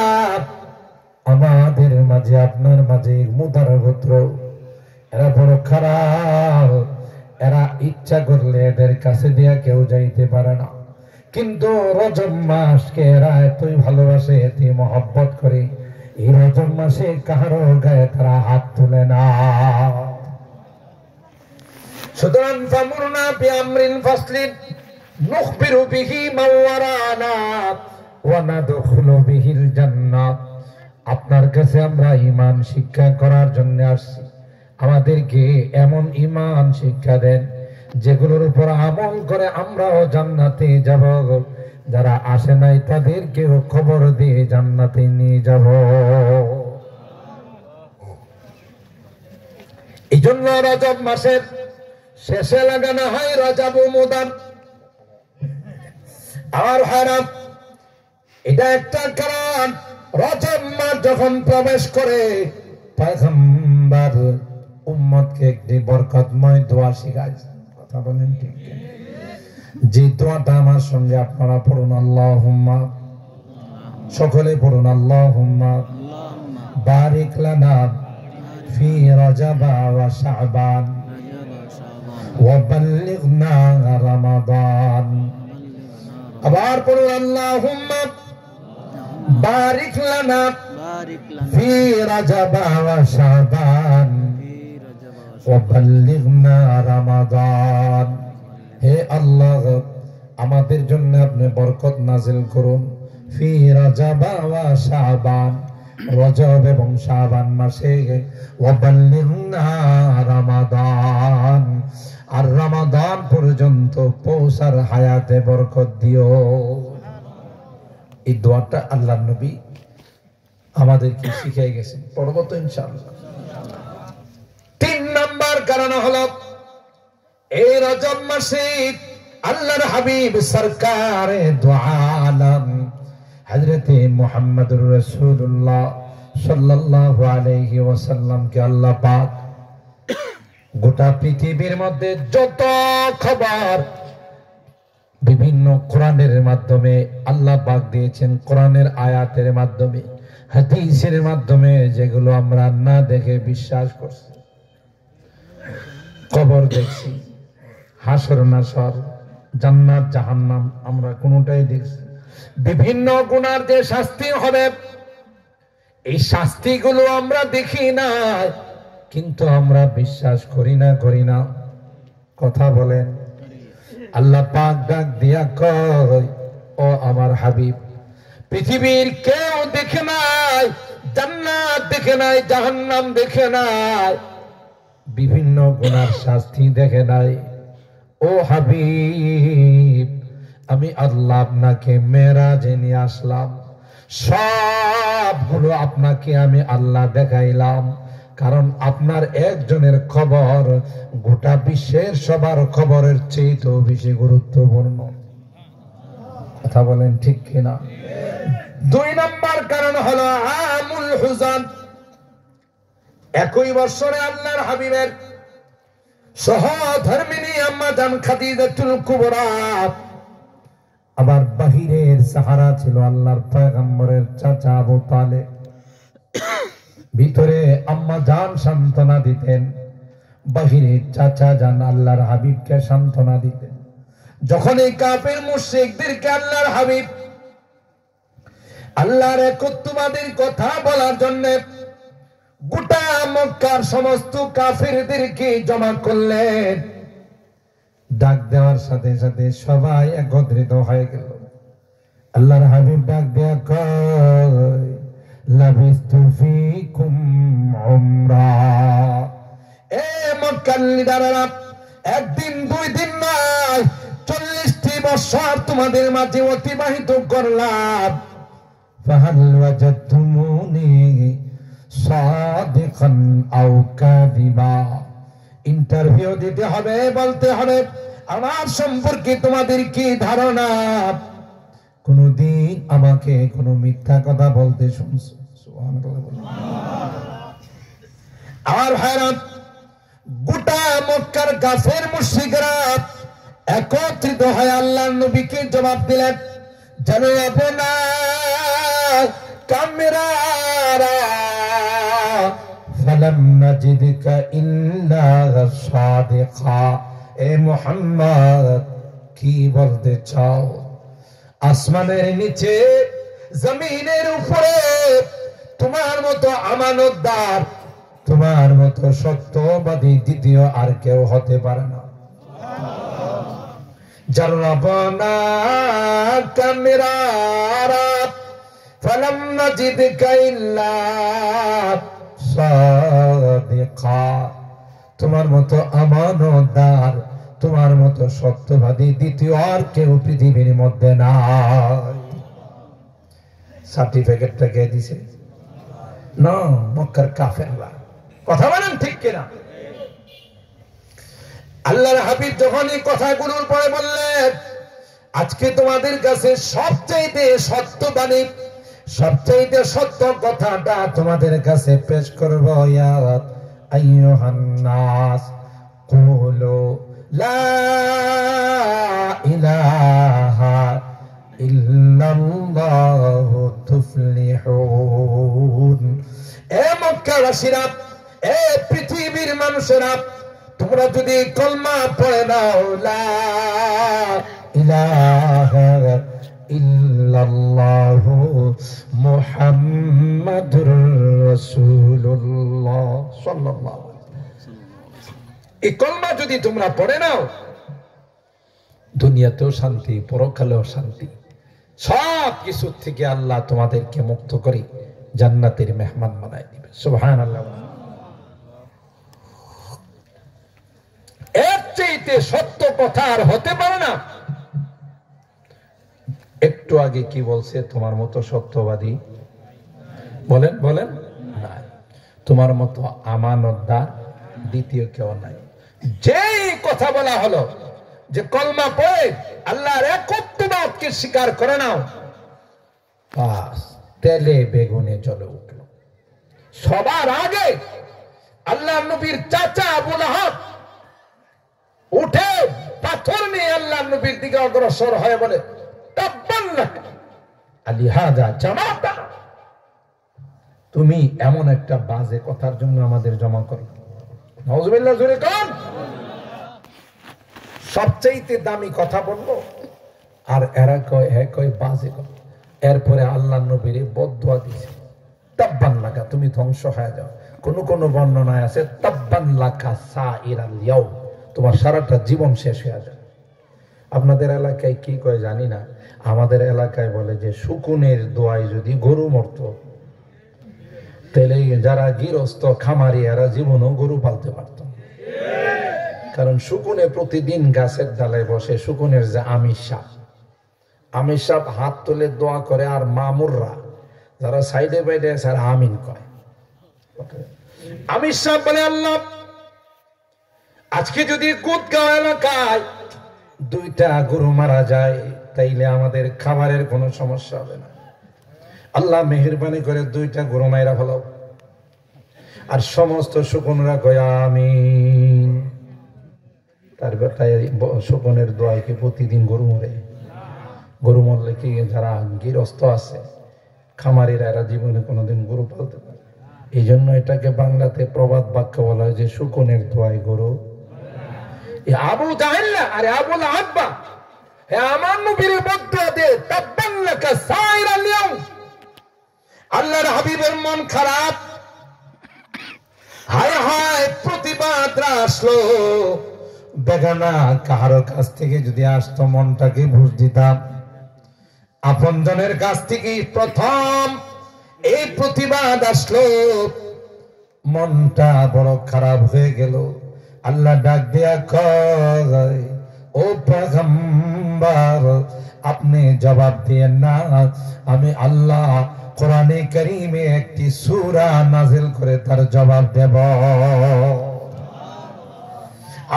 আমাদের মাঝে আপনার মাঝে মুদার গোত্র, এরা বড় খারাপ, এরা ইচ্ছা করলে এদের কাছে দিয়া কেউ যাইতে পারে না। কিন্তু রজব মাসকে এরা এতই ভালোবাসে, এতই মহব্বত করে, এই রজব মাসে কারো গায়ে তারা হাত তুলে না। সুতরাং ফামুরনা বিআমরিন ফাসলিন নুখবিরু বিহি মান ওয়ারানা ওয়া নাদখুলু বিহিল জান্নাত। আপনার কাছে আমরা ঈমান শিক্ষা করার জন্য আসছি, আমাদেরকে এমন ঈমান শিক্ষা দেন যেগুলোর উপর আমল করে আমরাও জান্নাতে যাব, যারা আসে নাই তাদেরকেও খবর দিয়ে জান্নাতে নিয়ে যাব। এই জন্য রজব মাসের শেষে লাগানো হয় রজব মুদার। আর হারাম, এটা একটা কারণ, রজব মাস যখন প্রবেশ করে পয়গম্বর উম্মতকে একটি বরকতময় দোয়া শিখায়। কথা বলেন ঠিক? যে দোয়াটা আমার সঙ্গে আপনারা পড়ুন, আল্লাহুম্মা, সকলে পড়ুন, আল্লাহুম্মা বারিক লানা ফি রজব ওয়া শাবান ওয়া বাল্লিগনা রমাদান। আবার পড়ুন, আল্লাহুম্মা বারিক লানা ফি রজব ওয়া শাবান ওয়া বাল্লিগনা রমাদান। হে আল্লাহ, আমাদের জন্য আপনি বরকত নাজিল করুন ফি রজব ওয়া শাবান, রজব এবং শাবান মাসে, ওয়া বাল্লিগনা রমাদান, আর রমাদান পর্যন্ত পৌঁছার হায়াতে বরকত দিও। এই দোয়াটা আল্লাহর নবী আমাদেরকে শিখিয়ে গেছেন, পড়ব তো ইনশাআল্লাহ। 3 নাম্বার কারণ হলো, এই রজব মাসে আল্লাহর হাবিব সরকারে দু আলম হযরতে মুহাম্মদুর রাসূলুল্লাহ সাল্লাল্লাহু আলাইহি ওয়াসাল্লাম কে আল্লাহ পাক গোটা পৃথিবীর মধ্যে যত খবর বিভিন্ন কোরআনের মাধ্যমে আল্লাহ পাক দিয়েছেন, কোরআনের আয়াতের মাধ্যমে, হাদিসের মাধ্যমে, যেগুলো আমরা না দেখে বিশ্বাস করছি। কবর দেখছি, হাসর নাসর, জান্নাত জাহান্নাম, আমরা কোনটাই দেখছি। বিভিন্ন গুনার যে শাস্তি হবে, এই শাস্তিগুলো আমরা দেখি না, কিন্তু আমরা বিশ্বাস করি না। কথা বলেন। আল্লাহ পাক ডাক দিয়া কয়, ও আমার হাবিব, পৃথিবীর কেউ দেখে নাই, জান্নাত দেখে নাই, জাহান্নাম দেখে নাই, বিভিন্ন গুনার শাস্তি দেখে নাই। ও হাবিব, আমি আল্লাহ আপনাকে মেরাজে নিয়ে আসলাম, সবগুলো আপনাকে আমি আল্লাহ দেখাইলাম, কারণ আপনার একজনের খবর গোটা বিশ্বের সবার খবরের চেয়েও বেশি গুরুত্বপূর্ণ। কথা বলেন ঠিক কিনা? 2 নম্বর কারণ হলো আমুল হুজান। একই বছরে আল্লাহর হাবিবের সহধর্মিনী আম্মা জান খাদিজাতুল কুবরা, আবার বাহিরের সাহারা ছিল আল্লাহর পয়গম্বরের চাচা আবু তালেব, ভিতরে আম্মা জান সান্ত্বনা দিতেন, বাহিরে চাচা জান আল্লাহর হাবিবকে সান্ত্বনা দিতেন। যখন এই কাফের মুশরিকদেরকে আল্লাহর হাবিব আল্লাহর একত্ববাদের কথা বলার জন্য গোটা মক্কার সমস্ত কাফিরদেরকে জমা করলেন, ডাক দেওয়ার সাথে সাথে সবাই একত্রিত হয়ে গেল। আল্লাহর হাবিব ডাক দেয়া কয়, লাবিস্তু ফীকুম উমরা। এ মক্কার লিডাররা, 1 দিন 2 দিন নয়, 40টি বছর তোমাদের মাঝে অতিবাহিত করলাম। ফাহাল ওয়াজাদতুমুনি সাদিকান আও কাযিবা। ইন্টারভিউ দিতে হবে, বলতে হবে আমার সম্পর্কে তোমাদের কি ধারণা? কোনদিন আমাকে কোনো মিথ্যা কথা বলতে শুনছো? সুবহানাল্লাহ বলুন। আমার ভাইরা, গোটা মক্কার কাফের মুশরিকরা একত্রিত হয়ে আল্লাহর নবীকে জবাব দিলেন, জানো আপনা কামরারা ফালাম নাজিদকা ইল্লা সাদিকা। এ মুহাম্মদ, কি বলতে চাও? আসমানের নিচে জমিনের উপরে তোমার মতো আমানতদার, তোমার মতো সত্যবাদী দ্বিতীয় আর কেউ হতে পারে না। জাররাবনা কামরারা ফালাম নাজিদকা ইল্লা সাদিকা। তোমার মতো আমানতদার, তোমার মতো সত্যবাদী দ্বিতীয় আর কেউ পৃথিবীর মধ্যে নাই। সার্টিফিকেটটা কে দিছে? না, মক্কার কাফেররা। কথা বলেন ঠিক কিনা? আল্লাহর হাবিব যখন এই কথাগুলোর পরে বললেন, আজকে তোমাদের কাছে সবচাইতে সত্যবাদী, সবচাইতে সত্য কথাটা তোমাদের কাছে পেশ করব। ইয়া আইয়ুহান নাস কুলু লা ইলাহা ইল্লাল্লাহু তুফলিহুন। এ মক্কাবাসীরা, এ পৃথিবীর মানুষেরা, তোমরা যদি কলমা পড়ে নাও, লা ইলাহা ইল্লাল্লাহু মুহাম্মাদুর রাসূলুল্লাহ সাল্লাল্লাহু আলাইহি ওয়াসাল্লাম, এই কলমা যদি তোমরা পড়ে নাও, দুনিয়াতেও শান্তি, পরকালেও শান্তি, সব কিছু থেকে আল্লাহ তোমাদেরকে মুক্ত করে জান্নাতের মেহমান বানায় দিবে। সুবহানাল্লাহ। এর চাইতে সত্য কথা আর হতে পারে না। একটু আগে কি বলছে? তোমার মতো সত্যবাদী, বলেন বলেন, নাই। তোমার মতো আমানতদার দ্বিতীয় কেউ নাই। যেই কথা বলা হলো যে কলমা পড়ে আল্লাহর একত্ববাদকে স্বীকার করে নাও, বাস তেলে বেগুনে জ্বলে উঠল। সবার আগে আল্লাহ নবীর চাচা আবু লাহাব উঠে পাথর নিয়ে আল্লাহ নবীর দিকে অগ্রসর হয়ে বলে, তাব্বান লাকা আলিহাযা জামাতা, তুমি এমন একটা বাজে কথার জন্য আমাদের জমা করো। নাউযুবিল্লাহ, জোরে কোন? সবচাইতে দামি কথা বলবো আর এরা কয় বাজে কথা। এরপরে আল্লাহ নবীর বদদুয়া দিয়েছে, তাব্বান লাকা, তুমি ধ্বংস হয়ে যাও। কোন কোন বর্ণনায় আছে তাব্বান লাকা সাইরাল ইয়াউম, তোমার সারাটা জীবন শেষ হয়ে যাবে। আপনাদের এলাকায় কি কয় জানি না, আমাদের এলাকায় বলে যে শুকুনের দোয়ায় যদি গরু মরত, তাহলে যারা গৃহস্থ খামারি এরা জীবনও গরু পালতে পারত। কারণ শুকুনে প্রতিদিন গাছের ডালে বসে শুকুনের যে আমির সাপ হাত তুলে দোয়া করে, আর মামুররা যারা সাইডে বাইডে আছে আমিন কয়। আমির সাহেব বলে, আল্লাহ আজকে যদি কুদগাঁও এলাকায় 2টা গরু মারা যায়, তাইলে আমাদের খাবারের কোনো সমস্যা হবে না। আল্লাহ মেহেরবানি করে 2টা গরু মাইরা ফেলো। আর সমস্ত শুকনরা কয় আমিন। তারপর তাই শোকনের দোয়ায় কি প্রতিদিন গরু মরে? গরু মরলে কি যারা গৃহস্থ আছে খামারিরা এরা জীবনে কোনোদিন গরু পালতে পারে? এই জন্য এটাকে বাংলাতে প্রবাদ বাক্য বলা হয় যে শুকনের দোয়ায় গরু। আবু জাহেল আরে আবু লাহাব, হে আমার নবীর বদদুয়া দে, তাব্বান লাকা সাইরাল ইয়াউম। আল্লাহর হাবিবের মন খারাপ, হায় হায় প্রতিবাদ আসলো। বেগানা কারো কাছ থেকে যদি আসতো মনটাকে বুঝ দিতাম। আপনজনের কাছ থেকে প্রথম এই প্রতিবাদ আসলো, মনটা বড় খারাপ হয়ে গেল। আল্লাহ ডাক দিয়া কয়, ও পয়গম্বর আপনি জবাব দিয়েন না, আমি আল্লাহ কোরআনে কারীমে একটি সূরা নাযিল করে তার জবাব দেব।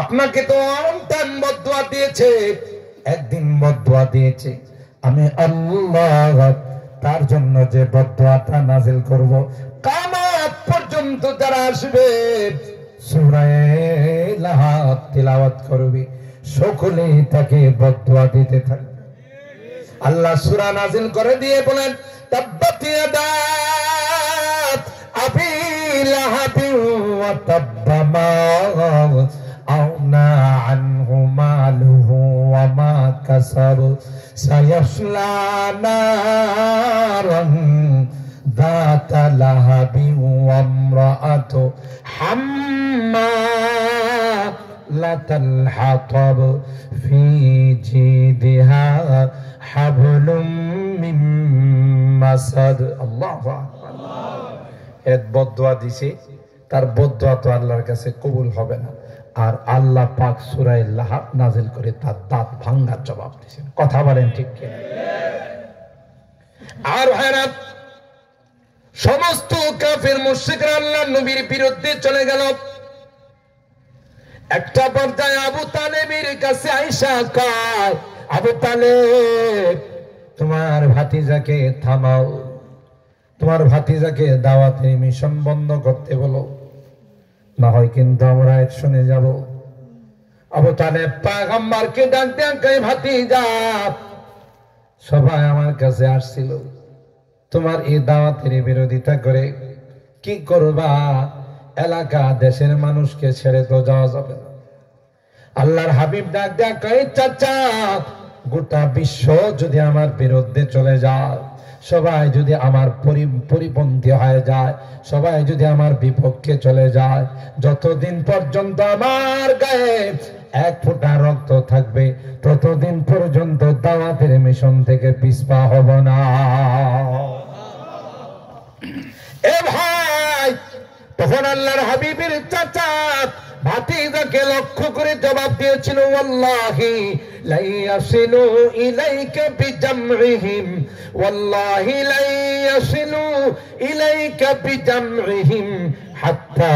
আপনাকে তো অনন্তন বদদুয়া দিয়েছে, একদিন বদদুয়া দিয়েছে, আমি আল্লাহ তার জন্য যে বদদুয়াটা নাজিল করব, কিয়ামত পর্যন্ত যারা আসবে সূরা লাহাব তিলাওয়াত করবে সকলেই তাকে বদদুয়া দিতে থাকবে। আল্লাহ সূরা নাজিল করে দিয়ে বলেন, তাব্বাত ইয়াদা আবি লাহাবি ওয়া তাব্বা মা আগনা আনহু মালুহু ওয়া মা কাসাব সায়াসলা নারান যাতা লাহাবি ওয়া ইমরাআতু হাম্মালাতাল হাতাব ফি জিদিহা হাবলুম মিন মাসাদ। আল্লাহু আকবার। এত বদদুয়া দিছে, তার বদদুয়া তো আল্লাহর কাছে কবুল হবে না, আর আল্লাহ পাক সূরা লাহাব নাজিল করে তার দাঁত ভাঙার জবাব দিয়েছেন। কথা বলেন ঠিক কি? আর ভাইরা, সমস্ত কাফির মুশরিকরা আল্লাহর নবীর বিরুদ্ধে চলে গেল। একটা পর্যায়ে আবু তালেবের কাছে আয়েশা কয়, আবু তালেব তোমার ভাতিজাকে থামাও, তোমার ভাতিজাকে দাওয়াতের মিশন বন্ধ করতে বলো, না হয় কিন্তু আমরা একশনে যাব। আবু তালেব পয়গম্বরকে ডাক দেন, কই ভাতিজা সবাই আমার কাছে আসছিল, তোমার এই দাওয়াতের বিরোধিতা করে কি করবা? এলাকা দেশের মানুষকে ছেড়ে তো যাওয়া যাবে না। আল্লাহর হাবিব ডাক দেয়া কই, চাচা গোটা বিশ্ব যদি আমার বিরুদ্ধে চলে যায়, সবাই যদি আমার পরিপন্থী হয়ে যায়, সবাই যদি আমার বিপক্ষে চলে যায়, যতদিন পর্যন্ত আমার গায়ে এক ফোঁটা রক্ত থাকবে ততদিন পর্যন্ত দাওয়াতের মিশন থেকে পিছপা হব না। এ ভাই, তখন আল্লাহর হাবিবের চাচা ভাতিজাকে লক্ষ্য করে জবাব দিয়েছিল, ওয়াল্লাহি লা ইয়াসিলু ইলাইকা বিজামরিহিম, ওয়াল্লাহি লা ইয়াসিলু ইলাইকা বিজামরিহিম হাত্তা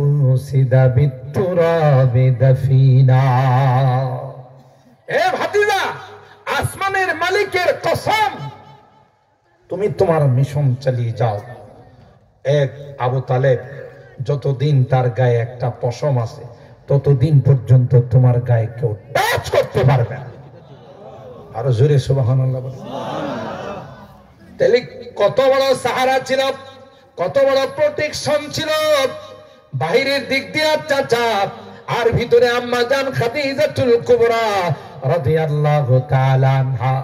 উসিদা বিতুরাবি দাফিনা। এ ভাতিজা, আসমানের মালিকের কসম, তুমি তোমার মিশন চালিয়ে যাও। এক আবু তালেব যতদিন তার গায়ে একটা পশম আছে ততদিন পর্যন্ত তোমার গায়ে কেউ টাচ করতে পারবে না। আরো জোরে সুবহানাল্লাহ বলেন। তাহলে কত বড় সাহারা ছিল, কত বড় প্রোটেকশন ছিল বাহিরের দিক দিয়ে চাচা, আর ভিতরে আম্মা জান খাদিজাতুল কুবরা রাদিয়াল্লাহু তাআলা আনহা।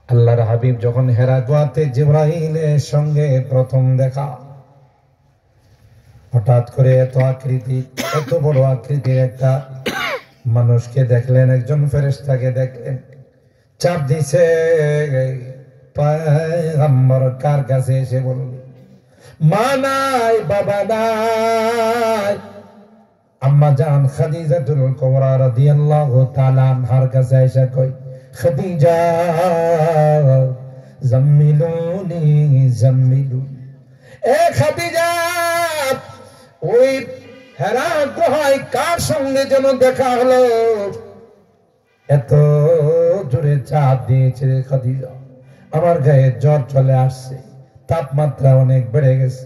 আল্লাহর হাবিব যখন হেরা গুহাতে জিবরাইলের সঙ্গে প্রথম দেখা, হঠাৎ করে এত বড় আকৃতির একটা মানুষকে দেখলেন, একজন ফেরেশতাকে দেখলেন, চাপ দিছে। পয়গম্বর কার কাছে এসে বলল, মা নাই, বাবা নাই, আম্মা জান খাদিজাতুল কুবরা রাদিয়াল্লাহু তাআলা আনহার কাছে এসে কই, খাদিজা জাম্মিলুনি জাম্মিলুনি। এ খাদিজা, ওই হেরা গুহায় কার সঙ্গে যেন দেখা হলো, এত জোরে চাপ দিয়েছে রে খাদিজা, আমার গায়ে জ্বর চলে আসছে, তাপমাত্রা অনেক বেড়ে গেছে,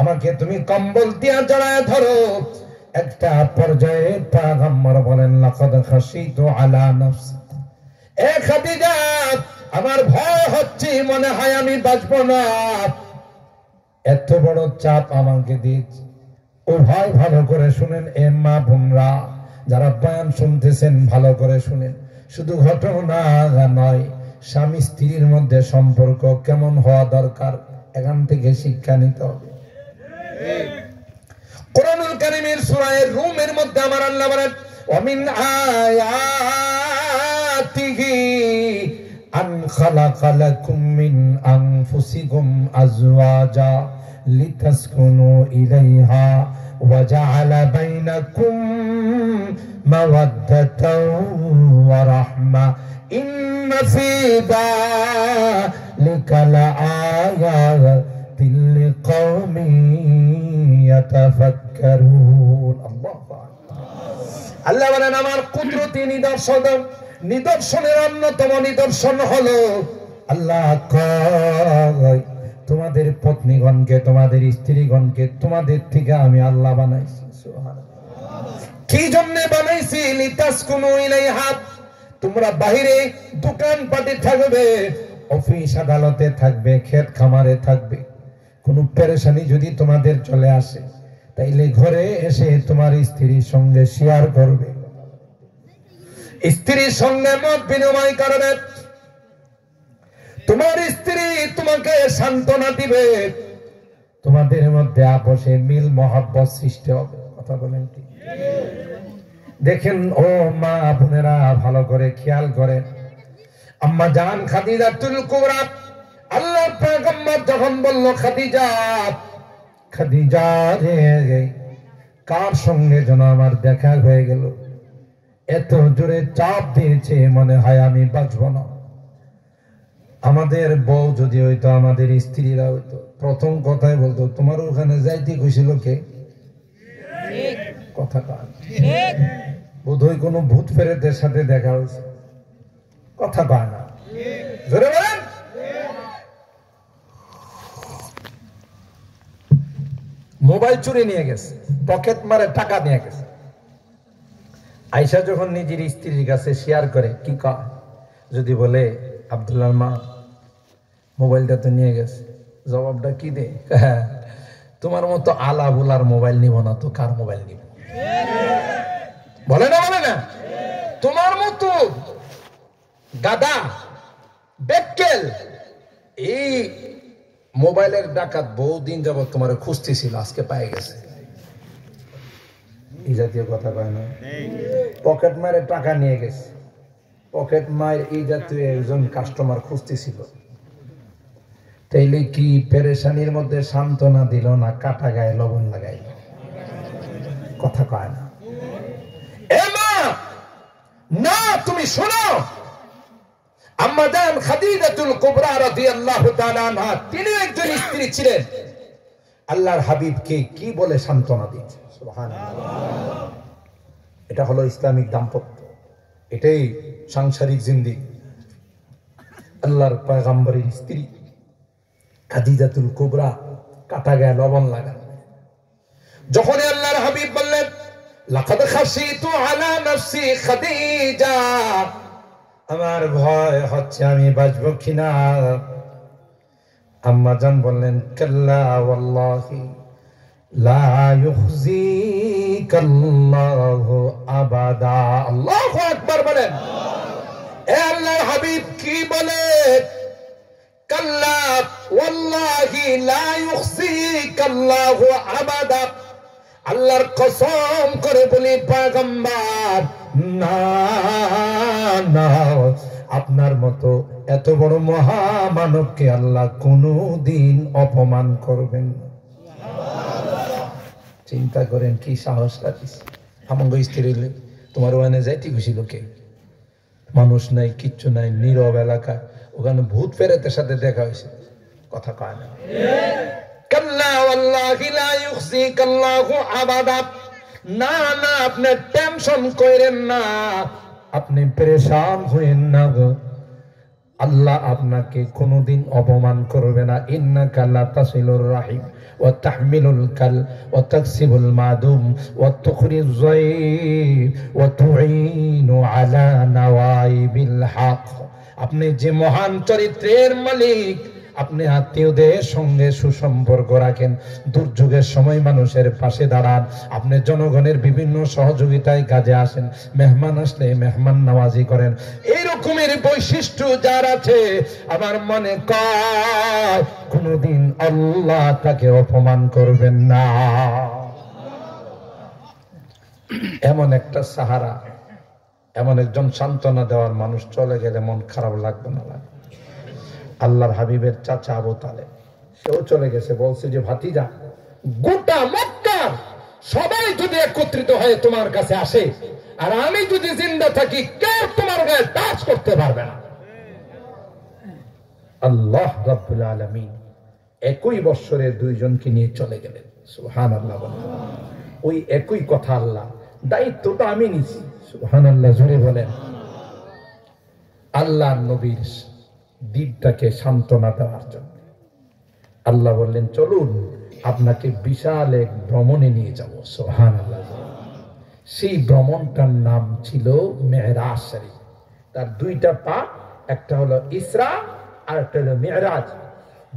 আমাকে তুমি কম্বল দিয়া জড়ায় ধরো। একটা পর্যায়ে পয়গম্বর বলেন, লাকাদ খাশিতু আলা নাফসি, এ খাদিজা আমার ভয় হচ্ছে, মনে হয় আমি বাঁচব না, এত বড় চাপ আমাকে দিয়েছে। ও ভাই ভালো করে শুনেন, এ মা বোনরা যারা বয়ান শুনতেছেন ভালো করে শুনেন, শুধু ঘটনা নয়, স্বামী স্ত্রীর মধ্যে সম্পর্ক কেমন হওয়া দরকার এখান থেকে শিক্ষা নিতে হবে। কোরআনুল কারীমের সূরা রুমের মধ্যে আমার আল্লাহ বলেন, ওয়ামিন আয়াতিহি আন খালাকা লাকুম মিন আনফুসিকুম আজওয়াজা লিতাসকুনু ইলাইহা ওয়া জাআলা বাইনাকুম মাওয়াদ্দাতাও ওয়া রাহমা ইন্না ফী যালিকা লাআয়াতিন লিকাওমিন ইয়াতাফাক্কারুন। আল্লাহু আকবার। আল্লাহ বলেন আমার কুদরতি নিদর্শন, নিদর্শনের অন্যতম নিদর্শন হলো আল্লাহ কয় তোমাদের পত্নীগণকে, তোমাদের স্ত্রীগণকে তোমাদের থেকে আমি আল্লাহ বানাইছি। কি জন্য বানাইছি? লিতাসকুনু ইলাইহা, তোমরা বাহিরে দোকান পাটে থাকবে, অফিস আদালতে থাকবে, ক্ষেত খামারে থাকবে, কোনো পেরেশানি যদি তোমাদের চলে আসে তাইলে ঘরে এসে তোমার স্ত্রীর সঙ্গে শেয়ার করবে, স্ত্রীর সঙ্গে মত বিনিময় করবে, তোমার স্ত্রী তোমাকে সান্ত্বনা দিবে, তোমাদের মধ্যে আপসে মিল মহব্বত সৃষ্টি হবে। কথা বলেন ঠিক? দেখেন ও মা বোনেরা, ভালো করে খেয়াল করেন, আম্মা জান খাদিজাতুল কুবরা, আল্লাহর পয়গম্বর যখন বলল খাদিজা, খাদিজা রে কার সঙ্গে যেন আমার দেখা হয়ে গেল, এত জোরে চাপ দিয়েছে মনে হয় আমি বাঁচব না। আমাদের বউ যদি হইতো, আমাদের স্ত্রীরা হইতো, প্রথম কথাই বলতো তোমার ওখানে যাইতে কইছিল কে? কথা কান বোধহয় কোন ভূত ফেরেতের সাথে দেখা হয়েছে। কথা কয় না, জোরে বলেন। মোবাইল চুরি নিয়ে গেছে, পকেট মারে টাকা নিয়ে গেছে। আয়েশা যখন নিজের স্ত্রীর কাছে শেয়ার করে, কি কয়? যদি বলে আব্দুল্লাহর মা মোবাইলটা তো নিয়ে গেছে, জবাবটা কি দে? তোমার মতো আলা বুলার মোবাইল নিব না তো কার মোবাইল নিব? বলে না, বলে না? তোমার মতো গাদা বেক্কেল এই মোবাইলের ডাকাত বহুদিন যাবত তোমার খুঁজতেছিল, আজকে পাই গেছে। এই জাতীয় কথা কয় না? পকেট মারে টাকা নিয়ে গেছে, পকেট মায়ের এই জাতীয় একজন কাস্টমার খুঁজতেছিল, তাইলে কি পেরেশানির মধ্যে সান্ত্বনা দিল না কাটা গায়ে লবণ লাগাইল? কথা কয় না? এ মা না, তুমি শোনো, আম্মা জান খাদিজাতুল কুবরা রাদিয়াল্লাহু তাআলা আনহা, তিনি একজন স্ত্রী ছিলেন, আল্লাহর হাবিবকে কি বলে সান্ত্বনা দিয়েছে। সুবহানাল্লাহ। এটা হলো ইসলামিক দাম্পত্য, এটাই সাংসারিক জিন্দেগি। আল্লাহর পয়গম্বরের স্ত্রী খাদিজাতুল কুবরা কাটা গায়ে লবণ লাগান। যখন আল্লাহর হাবিব বললেন লাকাদ খাশিতু আলা নাফসি খাদিজা, আমার ভয় হচ্ছে আমি বাঁচবো কিনা, আম্মা জান বললেন কাল্লা ওয়াল্লাহি লা ইউখজিকাল্লাহু আবাদা। আল্লাহু আকবার বলেন। এ আল্লাহর হাবিব কি বলে? কাল্লা ওয়াল্লাহি লা ইউখজিকাল্লাহু আবাদা, আল্লাহর কসম করে বলি পয়গম্বর, না না, আপনার মতো এত বড় মহামানবকে আল্লাহ কোনদিন অপমান করবেন না। চিন্তা করেন কি সাহস রাখিস। আমাকে স্ত্রী তোমার ওখানে যাইতে খুশি লোকে, মানুষ নাই, কিচ্ছু নাই, নীরব এলাকা, ওখানে ভূত ফেরেতের সাথে দেখা হয়েছে। কথা কয় না? কাল্লা ওয়াল্লাহি লা ইউখজিকাল্লাহু আবাদা, না না, আপনি টেনশন করেন না, আপনি পেরেশান হইেন না, আল্লাহ আপনাকে কোনদিন অপমান করবে না। ইন্নাকা লাতাসিলুর রাহিম ওয়া তাহমিলুল কাল ওয়া তাকসিবুল মাদুম ওয়া তুখরিজ যায়ব ওয়া তুঈনু আলা নাওয়াইবিল হক। আপনি যে মহান চরিত্রের মালিক, আপনি আত্মীয়দের সঙ্গে সুসম্পর্ক রাখেন, দুর্যোগের সময় মানুষের পাশে দাঁড়ান, আপনি জনগণের বিভিন্ন সহযোগিতায় কাজে আসেন, মেহমান আসলে মেহমান নওয়াজি করেন। এই রকমের বৈশিষ্ট্য যার আছে, আমার মনে কয় কোনদিন আল্লাহ তাকে অপমান করবেন না। এমন একটা সাহারা, এমন একজন সান্ত্বনা দেওয়ার মানুষ চলে গেলে মন খারাপ লাগবে না? লাগবে। আল্লাহর হাবিবের চাচা আবু তালেব, সেও চলে গেছে, বলছে যে ভাতিজা, গোটা মক্কার সবাই যদি একত্রিত হয়ে তোমার কাছে আসে আর আমি যদি জিন্দা থাকি, কেউ তোমার গায়ে টাচ করতে পারবে না। আল্লাহ রাব্বুল আলামিন একই বৎসরে দুইজনকে নিয়ে চলে গেলেন। সুবহানাল্লাহ। ওই একই কথা আল্লাহ দায়িত্বটা আমি নিছি। সুবহানাল্লাহ, জোরে বলেন। আল্লাহর নবীর দিকটাকে সান্ত্বনা দেওয়ার জন্য আল্লাহ বললেন, চলুন আপনাকে বিশাল এক ভ্রমণে নিয়ে যাব। সুবহানাল্লাহ। সেই ভ্রমণটার নাম ছিল মেরাজ শরীফ। তার দুইটা পার্ট, একটা হলো ইসরা আর একটা হলো মেরাজ।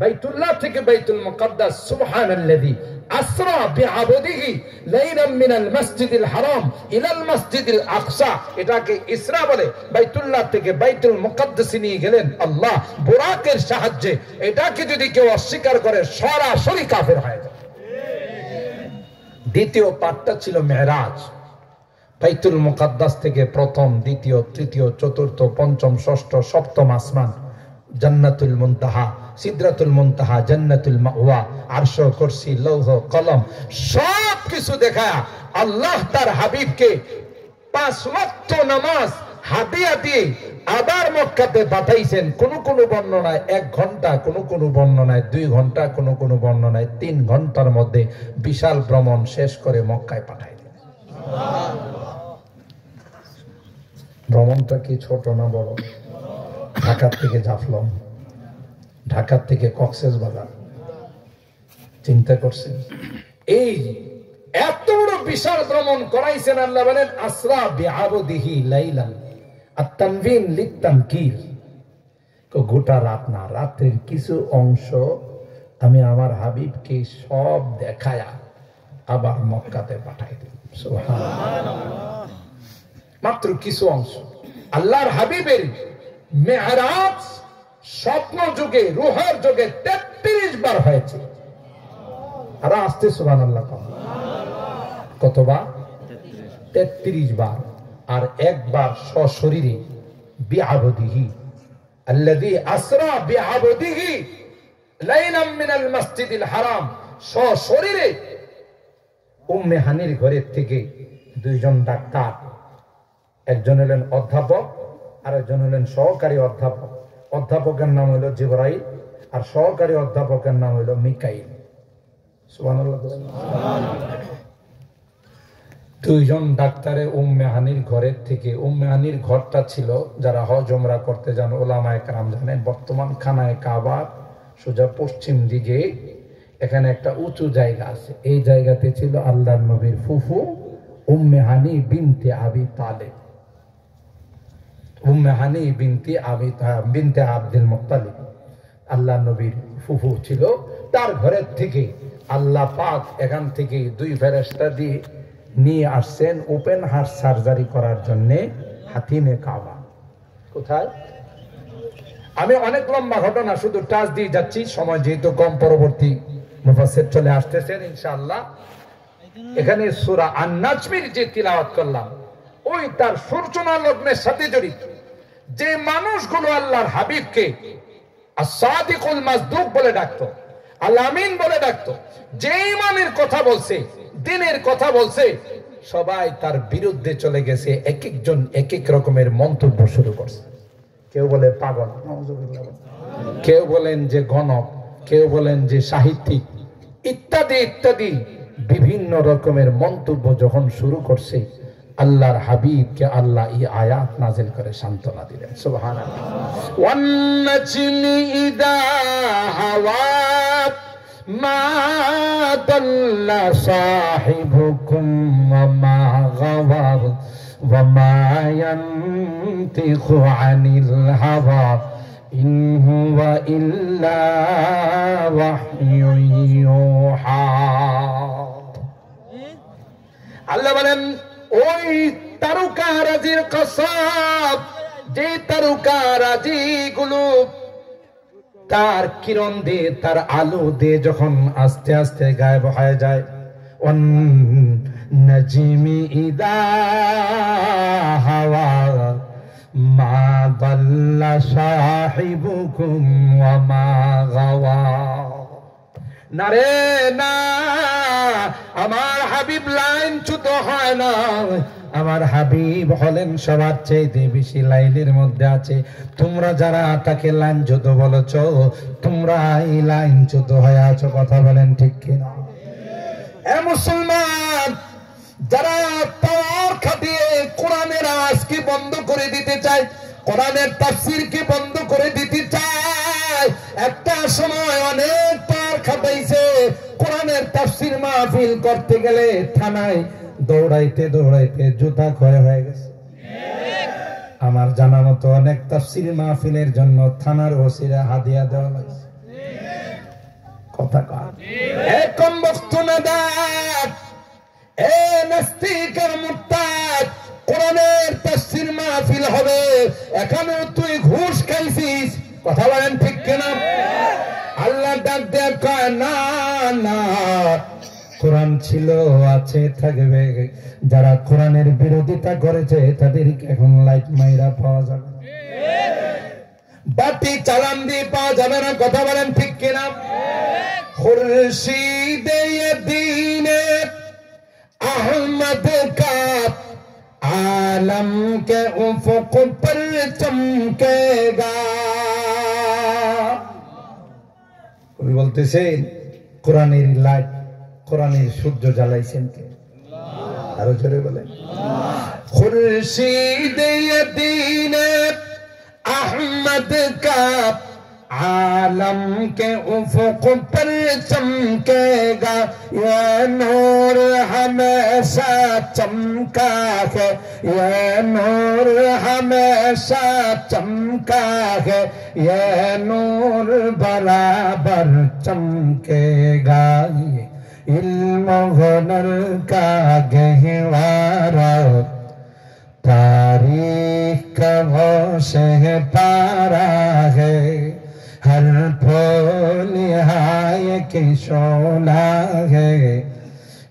বাইতুল্লাহ থেকে বাইতুল মুকাদ্দাস, সুবহানাল্লাযী আসরা বিআবদিহি লাইলাম মিনাল মাসজিদিল হারাম ইলাল মাসজিদিল আকসা, এটাকে ইসরা বলে। বাইতুল্লাহ থেকে বাইতুল মুকাদ্দাসে নিয়ে গেলেন আল্লাহ বুরাকের সাহায্যে। এটাকে যদি কেউ অস্বীকার করে সরাসরি কাফের হয়ে যায়। দ্বিতীয় পার্টটা ছিল মেরাজ। বাইতুল মুকাদ্দাস থেকে প্রথম, দ্বিতীয়, তৃতীয়, চতুর্থ, পঞ্চম, ষষ্ঠ, সপ্তম আসমান, জান্নাতুল মুনতাহা, সিদরাতুল মুনতাহা, জান্নাতুল মাওয়া, আরশ, কুরসি, লৌহ, কলম সব কিছু দেখায়া আল্লাহ তার হাবিবকে 5 ওয়াক্ত নামাজ হাদিয়া দিয়ে আবার মক্কাতে পাঠাইছেন। কোন কোন বর্ণনায় 1 ঘন্টা, কোন কোন বর্ণনায় 2 ঘন্টা, কোন কোন বর্ণনায় 3 ঘন্টার মধ্যে বিশাল ভ্রমণ শেষ করে মক্কায় পাঠাই দিলেন। ভ্রমণটা কি ছোট না বড়? ঢাকার থেকে জাফলং, ঢাকার থেকে কক্সবাজার, চিন্তা করছেন? এই এত বড় বিশাল ভ্রমণ করাইছেন। আল্লাহ বলেন আসরা বিআবদিহি লাইলান, আত-তানবিন লিত-তানকির। গোটা রাত না, রাতের কিছু অংশ আমি আমার হাবিবকে সব দেখায়া আবার মক্কাতে পাঠাই দিই। সুবহানাল্লাহ। মাত্র কিছু অংশ। আল্লাহর হাবিবের মেরাজ স্বপ্ন যুগে, রুহের যুগে 33 বার হয়েছে। আর আসতে সুবহানাল্লাহ কতবার? 33 বার। আর একবার সশরীরে বিআবদিহি আল্লাযী আসরা বিআবদিহি লাইলাম মিনাল মাসজিদিল হারাম, সশরীরে উম্মে হানির ঘরের থেকে 2 জন ডাক্তার, একজন হলেন অধ্যাপক আর একজন হলেন সহকারী অধ্যাপক। অধ্যাপকের নাম হলো জিবরাইল আর সহকারী অধ্যাপকের নাম হলো মিকাইল। সুবহানাল্লাহ। 2 জন ডাক্তারে উম্মে হানির ঘরের থেকে, উম্মে হানির ঘরটা ছিল, যারা হজ উমরা করতে যান ওলামায়ে কেরাম জানেন, বর্তমান খানায়ে কাবার সোজা পশ্চিম দিকে এখানে একটা উঁচু জায়গা আছে। এই জায়গাতে ছিল আল্লাহর নবীর ফুফু উম্মে হানি বিনতে আবি তালেব। উম্মে হানি বিনতে আব্দুল মুত্তালিব আল্লাহ নবীর ফুফু ছিল। তার ঘরের থেকে আল্লাহ পাক এখান থেকে 2 ফেরেশতা দিয়ে নিয়ে আসছেন ওপেন হার্ট সার্জারি করার জন্য হাতিমে কাবা। কোথায়? আমি অনেক লম্বা ঘটনা শুধু টাচ দিয়ে যাচ্ছি, সময় যেহেতু কম, পরবর্তী মুফাসসির চলে আসতেছেন ইনশাআল্লাহ। এখানে সূরা আন-নাজমের যে তিলাওয়াত করলাম, ওই তার সূচনা লগ্নের সাথে জড়িত। যে মানুষগুলো আল্লাহর হাবিবকে as-সাদিকুল মাসদুক বলে ডাকতো, আল-আমিন বলে ডাকতো, যে ইমানের কথা বলছে, দিনের কথা বলছে, সবাই তার বিরুদ্ধে চলে গেছে। এক একজন এক এক রকমের মন্তব্য শুরু করছে। কেউ বলে পাগল, কেউ বলেন যে গণক, কেউ বলেন যে সাহিত্যিক, ইত্যাদি ইত্যাদি বিভিন্ন রকমের মন্তব্য যখন শুরু করছে, আল্লাহর হাবিবকে আল্লাহ এই আয়াত নাযিল করে সান্ত্বনা দিলেন। সুবহানাল্লাহ। ওয়ান নাজমি ইযা হাওয়া মা দাল্লা সাহিবুকুম ওয়া মা গাওয়া ওয়া মা ইয়ানতিকু আনিল হাওয়া ইন হুয়া ইল্লা ওয়াহয়ুন ইউহা। আল্লাহ বলেন ওই তারকারাজির কসম, যে তারকারাজি গুলো তার কিরণ দিয়ে, তার আলো দিয়ে যখন আস্তে আস্তে গায়েব হয়ে যায়, ওয়ান নাজমি ইযা হাওয়া মা দাল্লা সাহিবুকুম ওয়া মা গাওয়া। না রে না, আমার হাবিব লাইনচ্যুত হয় না। আমার হাবিব হলেন সবার চাইতে বেশি লাইনের মধ্যে আছে। তোমরা যারা তাকে লাইনচ্যুত বলেছ, তোমরা এই লাইনচ্যুত হয়ে আছো। কথা বলেন ঠিক কিনা? এ মুসলমান, যারা পাওয়ার খাটিয়ে কোরআনের আজকে বন্ধ করে দিতে চায়, কোরআনের তাফসীরকে বন্ধ করে দিতে চায়। একটা সময় অনেক পাওয়ার খাটাইছে, কোরআনের তাফসীর মাহফিল করতে গেলে থানায় দৌড়াইতে দৌড়াইতে জুতা ক্ষয় হয়ে গেছে। আমার জানা মতো অনেক তাফসীর মাহফিলের জন্য থানার ওসিরা হাদিয়া দেওয়া হয়েছে। কথা কয় একম বক্ত না দাঁত এ নাস্তিক আর মুরতাদ, কোরআনের তাফসীর মাহফিল হবে, এখানে তুই ঘুষ খাইছিস। কথা বলেন ঠিক কিনা? আল্লাহ ডাক দেয়া কয় না না, কোরআন ছিল, আছে, থাকবে। যারা কোরআনের বিরোধিতা করেছে তাদেরকে এখন লাইট মাইরা পাওয়া যাবে, বাতি চালান দিয়ে পাওয়া যাবে না। কথা বলেন ঠিক কিনা? খুরশিদে দ্বীনে अहमद का आलम के उफक पर चमकेगा। কবি বলতেছেন কোরআনের লাইট, কোরআনের সূর্য জ্বালাইছেন কে? আরো জোরে বলেন। খুরশিদ দ্বীন আহমদ কা आलम के उफक पर चमकेगा, ये नूर हमेशा चमका है, ये नूर हमेशा चमका है, ये नूर बराबर चमकेगा। इल्म हुनर का गहवारा तारीख का से पारा है, हर फूल हाय की शोला है,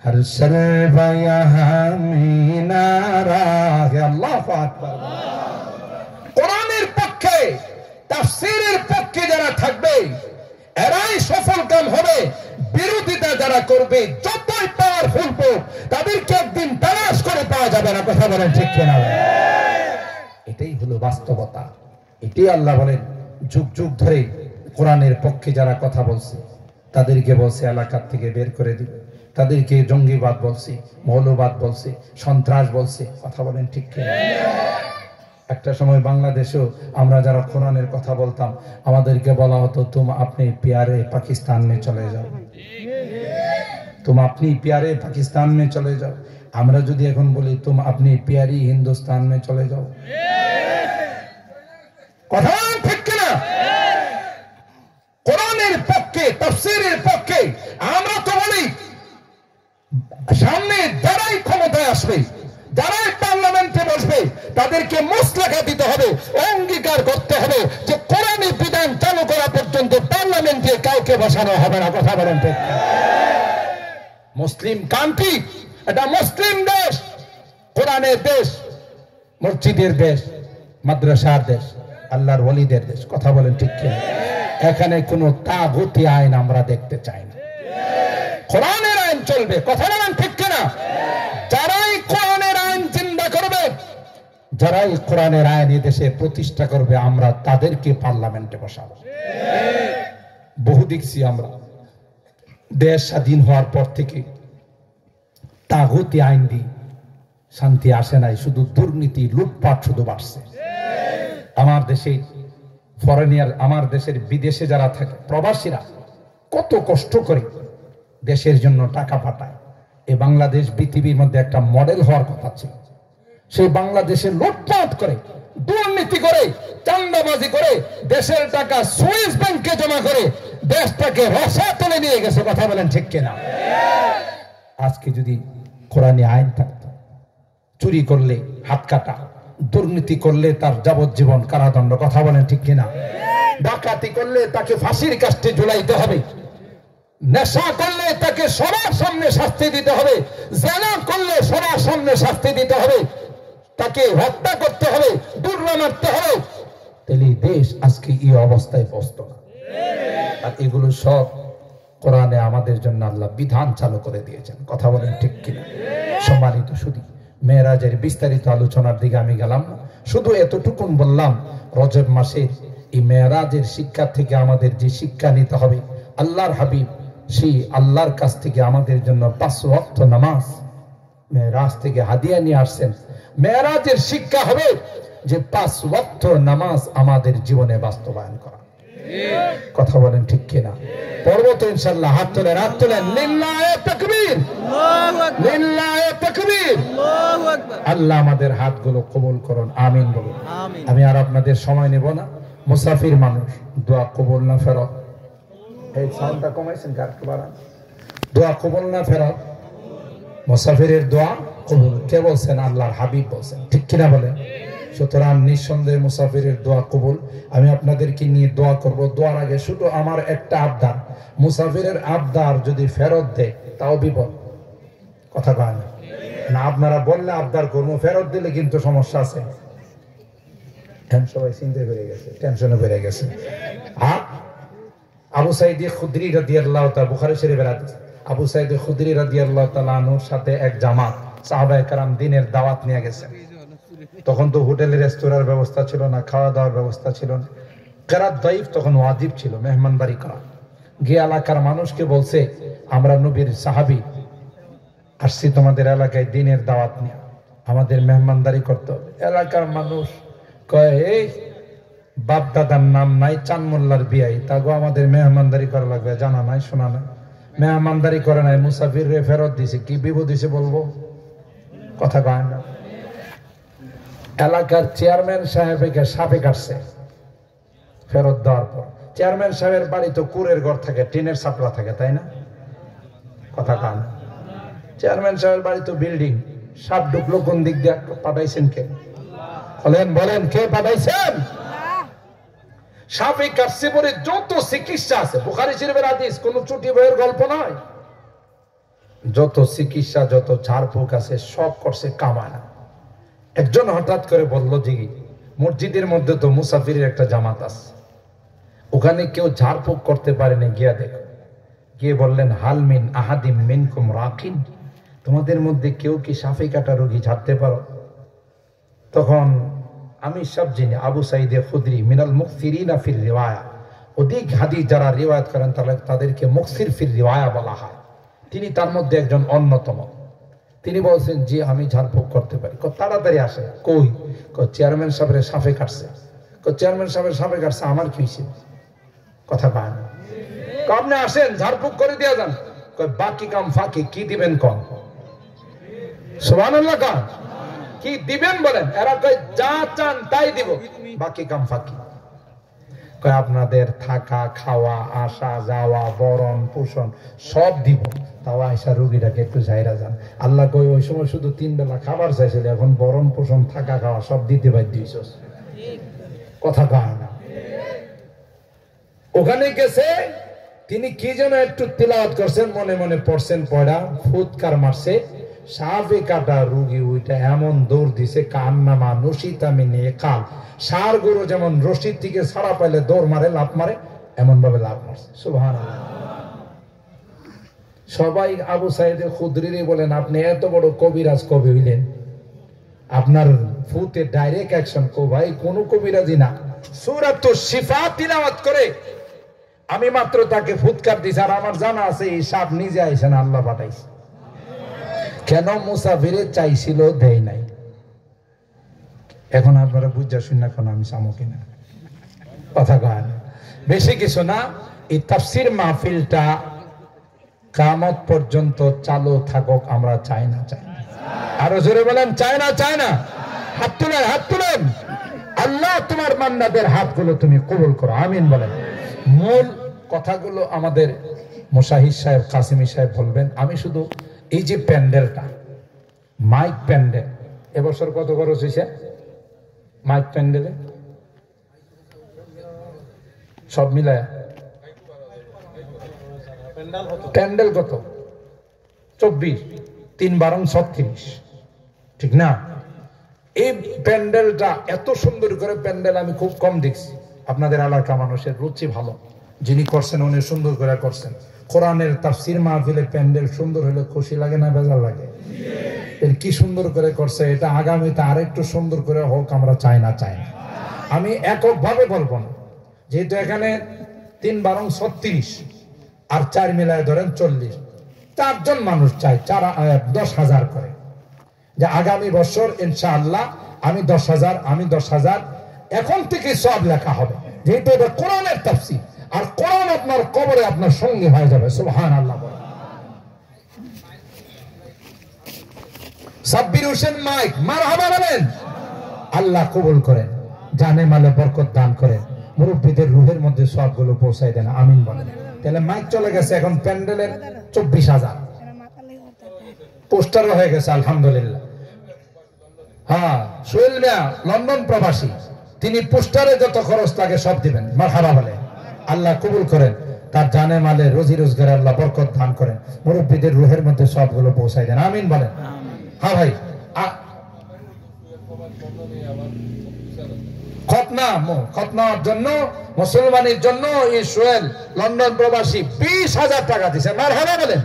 हर सर्व यहाँ मीनारा है। अल्लाहु আকবার। কোরআনের পক্ষে তাফসীরের পক্ষে যারা থাকবে এরাই সফল কাম হবে। বিরোধিতা যারা করবে যতই পাওয়ারফুল হোক তাদেরকে একদিন তালাশ করে পাওয়া যাবে না। কথা বলেন ঠিক কিনা? এটাই হলো বাস্তবতা। এটাই আল্লাহ বলেন যুগ যুগ ধরে কোরআনের পক্ষে যারা কথা বলছে তাদেরকে বলছে এলাকার থেকে বের করে দিবে, তাদেরকে জঙ্গিবাদ বলছে, মৌলবাদ বলছে, সন্ত্রাস বলছে। কথা বলেন ঠিক কিনা? একটা সময় বাংলাদেশেও আমরা যারা কোরআনের কথা বলতাম আমাদেরকে বলা হতো তুম আপনি প্যারে পাকিস্তান মে চলে যাও, তুম আপনি প্যারে পাকিস্তান মে চলে যাও। আমরা যদি এখন বলি তুম আপনি প্যারি হিন্দুস্তান মে চলে যাও। কথা ঠিক কিনা? কোরআনের পক্ষে তাফসীরের পক্ষে আমরা তো বলি সামনে যারাই ক্ষমতায় আসবে, যারাই পার্লামেন্টে বসবে তাদেরকে মসলাকা দিতে হবে, অঙ্গীকার করতে হবে যে কোরআনী বিধান চালু করা পর্যন্ত পার্লামেন্টে কাউকে বসানো হবে না। কথা বলেন ঠিক? মুসলিম কান্ট্রি, এটা মুসলিম দেশ, কোরআনের দেশ, মসজিদের দেশ, মাদ্রাসার দেশ, আল্লাহর ওলিদের দেশ। কথা বলেন ঠিক কিনা? এখানে কোনো তাগুতি আইন আমরা দেখতে চাই না, কোরআনের আইন চলবে। কথা বলেন ঠিক কিনা? যারাই কোরআনের আইন চিন্তা করবে, যারাই কোরআনের আইন দেশে প্রতিষ্ঠা করবে আমরা তাদেরকে পার্লামেন্টে বসাবো। বহু দেখছি আমরা দেশ স্বাধীন হওয়ার পর থেকে তাগুতি আইন দিয়ে শান্তি আসে নাই, শুধু দুর্নীতি লুটপাট শুধু বাড়ছে। আমার দেশে ফরেনিয়ার, আমার দেশের বিদেশে যারা থাকে প্রবাসীরা কত কষ্ট করে দেশের জন্য টাকা পাঠায়। এই বাংলাদেশ পৃথিবীর মধ্যে একটা মডেল হওয়ার কথা ছিল, সেই বাংলাদেশে লুটপাট করে, দুর্নীতি করে, চাঁদাবাজি করে দেশের টাকা সুইস ব্যাংকে জমা করে দেশটাকে রসাতলে নিয়ে গেছে। কথা বলেন ঠিক কিনা? আজকে যদি কোরআনী আইন থাকতো, চুরি করলে হাত কাটা, দুর্নীতি করলে তার যাবজ্জীবন কারাদণ্ড। কথা বলেন ঠিক কিনা? ডাকাতি করলে তাকে ফাঁসির কাস্টে ঝুলাইতে হবে, নেশা করলে তাকে সবার সামনে শাস্তি দিতে হবে, জেনা করলে সবার সামনে শাস্তি দিতে হবে, তাকে হত্যা করতে হবে, দুর্না মারতে হবে। তাহলে দেশ আজকে এই অবস্থায় পৌঁছত না। আর এগুলো সব কোরআনে আমাদের জন্য আল্লাহ বিধান চালু করে দিয়েছেন। কথা বলেন ঠিক কিনা? সম্মানিত শুধু মেরাজের বিস্তারিত আলোচনার দিকে আমি গেলাম না, শুধু এতটুকুন বললাম রজব মাসে এই মেরাজের শিক্ষা থেকে আমাদের যে শিক্ষা নিতে হবে, আল্লাহর হাবিব সেই আল্লাহর কাছ থেকে আমাদের জন্য 5 ওয়াক্ত নামাজ মেরাজ থেকে হাদিয়া নিয়ে আসছেন। মেরাজের শিক্ষা হবে যে 5 ওয়াক্ত নামাজ আমাদের জীবনে বাস্তবায়ন করা। কথা বলেন ঠিক কিনা? পড়বো তো ইনশাআল্লাহ। হাত তোলেন, হাত তোলেন। লিল্লাহে তাকবীর, লিল্লাহে তাকবীর। আল্লাহ আমাদের হাতগুলো কবুল করুন, আমিন বলুন। আমি আর আপনাদের সময় নেব না। মুসাফির মানুষ, দোয়া কবুল না ফেরত। এই সাউন্ডটা কমাইছেন, কাটতে বাড়ান। দোয়া কবুল না ফেরত। মুসাফিরের দোয়া কবুল কে বলছেন? আল্লাহর হাবিব বলছেন, ঠিক কিনা বলেন? সুতরাং নিঃসন্দেহে মুসাফিরের দোয়া কবুল। আমি আপনাদেরকে নিয়ে দোয়া করব। দোয়ার আগে শুধু আমার একটা আবদার, মুসাফিরের আবদার যদি ফেরত দেয় তাও বিপদ। কথা কয় না? আপনারা বললে আবদার করবো, ফেরত দিলে কিন্তু সমস্যা আছে। সবাই চিন্তা বেড়ে গেছে, টেনশনে বেড়ে গেছে। আবু সাঈদ খুদরি রাদিয়াল্লাহু তাআলা, বুখারী শরীফের হাদিস, আবু সাঈদ খুদরি রাদিয়াল্লাহু তাআলা আনহুর সাথে এক জামাত সাহাবায়ে কেরাম দিনের দাওয়াত নিয়ে গেছে। তখন তো হোটেলের রেস্তোরাঁর ব্যবস্থা ছিল না, খাওয়া দাওয়ার ব্যবস্থা ছিল না। কেরাত দাইফ তখন ওয়াজিব ছিল, মেহমানদারি করা। গিয়ে এলাকার মানুষকে বলছে, আমরা নবীর সাহাবী, আসছি তোমাদের এলাকায় দিনের দাওয়াত নিয়ে, আমাদের মেহমানদারি করতে হবে। এলাকার মানুষ কয়, এই বাপ দাদার নাম নাই, চান মোল্লার বিয়াই, তাগো আমাদের মেহমানদারি করা লাগবে, জানা নাই শোনা নাই। মেহমানদারি করে নাই, মুসাফির রে ফেরত দিছে, কি বিপদ দিছে বলবো? কথা কয় না? এলাকার চেয়ারম্যান সাহেবকে সাপে কাটছে ফেরত দেওয়ার পর। চেয়ারম্যান সাহেবের বাড়ি তো কুড়ের ঘর থাকে, টিনের ছাপড়া থাকে, তাই না? কথা কয় না? চেয়ারম্যান সাহেবের বাড়ি তো বিল্ডিং, সাপ ঢুকলো কোন দিক দিয়ে? পাঠাইছেন কে? বলেন, বলেন, কে পাঠাইছেন? সাপে কাটছে পরে যত চিকিৎসা আছে, বুখারী শরীফের হাদিস, কোন চুটি বইয়ের গল্প নয়। যত চিকিৎসা, যত ঝাড়ফুঁক আছে সব করছে কামানা। একজন হঠাৎ করে বলল যে মসজিদের মধ্যে তো মুসাফিরের একটা জামাত আছে, ওখানে কেউ ঝাড়ফুঁক করতে পারেনি, গিয়া দেখো। গিয়ে বললেন, হালমিন আহাদিম মিনকুম রাকিন, তোমাদের মধ্যে কেউ কি সাপে কাটা রোগী ঝাড়তে পারো? তখন আমি সব জিনি আবু সাঈদ খুদরি মিনাল মুকসিরিনা ফির রিওয়ায়া, অধিক হাদিস যারা রিওয়ায়াত করেন তাদেরকে মুকসির ফির রিওয়ায়া বলা হয়। তিনি তার মধ্যে একজন অন্যতম। তিনি বলছেন, জি আমি ঝাড়ফুঁক করতে পারি। তাড়াতাড়ি আসে। কই? চেয়ারম্যান সাহেবের সাপে কাটছে। চেয়ারম্যান সাহেবের সাপে কাটছে, আমার কি হয়েছে? কথা পায় না। আপনি আসেন, ঝাড়ফুঁক করে দিয়ে যান। বাকি কাম ফাঁকি, কি দিবেন কম? সুবহানাল্লাহ কাম কি দিবেন বলেন? এরা কয় যা চান তাই দিব, বাকি কাম ফাঁকি। কয় আপনাদের থাকা, খাওয়া, আসা যাওয়া, বরণ পোষণ সব দিব, তাও আয়সা রোগীটাকে একটু যাইরা যান। আল্লাহ কই ওই সময় শুধু 3 বেলা খাবার চাইছিল, এখন বরণ পোষণ, থাকা, খাওয়া সব দিতে বাধ্য হইছস। কথা কয় না? ওখানে গেছে, তিনি কি যেন একটু তিলাওয়াত করছেন, মনে মনে পড়ছেন, পড়া ফুৎকার মারছে। সাপে কাটা রোগী ওইটা এমন দৌড় দিছে, কান্নামা নসিতামিনে কাল, সার গরু যেমন রশিদ থেকে ছাড়া পাইলে দৌড় মারে, লাফ মারে, এমন ভাবে লাফ মারছে। সুবহানাল্লাহ। সবাই আবু সাঈদ খুদরি বলেন, আপনি এত বড় কবিরাজ কবে হইলেন? আপনার ফুতে ডাইরেক্ট অ্যাকশন। কো ভাই, কোন কবিরাজি না, সূরাতুশ শিফা তিলাওয়াত করে আমি মাত্র তাকে ফুৎকার দিছি, আর আমার জানা আছে এই সাপ নিজে আইছে না, আল্লাহ পাঠাইছে। কেন? মুসাফিরে চাইছিল, দেয় নাই। এখন আপনারা বুঝা শুন, এখন আমি সামো কিনা? কথা কয় না? বেশি কিছু না, এই তাফসীর মাহফিলটা কিয়ামত পর্যন্ত চালু থাকুক, আমরা চাই না? চাই না? আরো জোরে বলেন, চাই না? চাই না? হাত তুলেন, হাত তুলেন। আল্লাহ তোমার বান্দাদের হাতগুলো তুমি কবুল করো, আমিন বলেন। মূল কথাগুলো আমাদের মুশাহিদ সাহেব, কাসিমি সাহেব বলবেন। আমি শুধু এই যে প্যান্ডেলটা, মাইক প্যান্ডেল, এবছর কত খরচ হয়েছে মাইক প্যান্ডেলে? সব মিলায় প্যান্ডেল কত? 24, 3 বারং 36, ঠিক না? এই প্যান্ডেলটা এত সুন্দর করে প্যান্ডেল আমি খুব কম দেখছি। আপনাদের এলাকা মানুষের রুচি ভালো, যিনি করছেন উনি সুন্দর করে করছেন। কোরআনের তাফসীর মাহফিলে প্যান্ডেল সুন্দর হলে খুশি লাগে না বেজার লাগে? কি সুন্দর করে করছে, এটা আগামীতে আরেকটু সুন্দর করে হোক, আমরা চাই না? চাই না? আমি এককভাবে বলবো না, যেহেতু এখানে 3 বারং 36 আর 4 মিলায় ধরেন 40, 4 জন মানুষ চাই, 10,000 করে। যে আগামী বছর ইনশাআল্লাহ আমি 10,000 আমি 10,000 এখন থেকে সব লেখা হবে, যেহেতু এটা কোরআনের তাফসীর, আর কোরআন আপনার কবরে আপনার সঙ্গী হয়ে যাবে। সুবহানাল্লাহ। সাব্বির হোসেন মাইক মারহাবা বলেন। আল্লাহ কবুল করেন, জানে মালে বরকত দান করেন, মুরব্বীদের রুহের মধ্যে সবগুলো পৌঁছায় দেন, আমিন বলেন। তাহলে মাইক চলে গেছে, এখন প্যান্ডেলের 24,000 পোস্টারও হয়ে গেছে আলহামদুলিল্লাহ। হ্যাঁ, সোহেল মিয়া লন্ডন প্রবাসী, তিনি পোস্টারে যত খরচ লাগে সব দিবেন, মারহাবা বলেন। আল্লাহ কবুল করেন, তার জানে মালে রোজি রোজগারে আল্লাহ বরকত দান করেন, মুরব্বীদের রুহের মধ্যে সবগুলো পৌঁছায় দেন, আমিন বলেন। হ্যাঁ ভাই, খতনার জন্য মুসলমানের জন্য এই সোহেল লন্ডন প্রবাসী 20,000 টাকা দিয়েছেন, মারহাবা বলেন।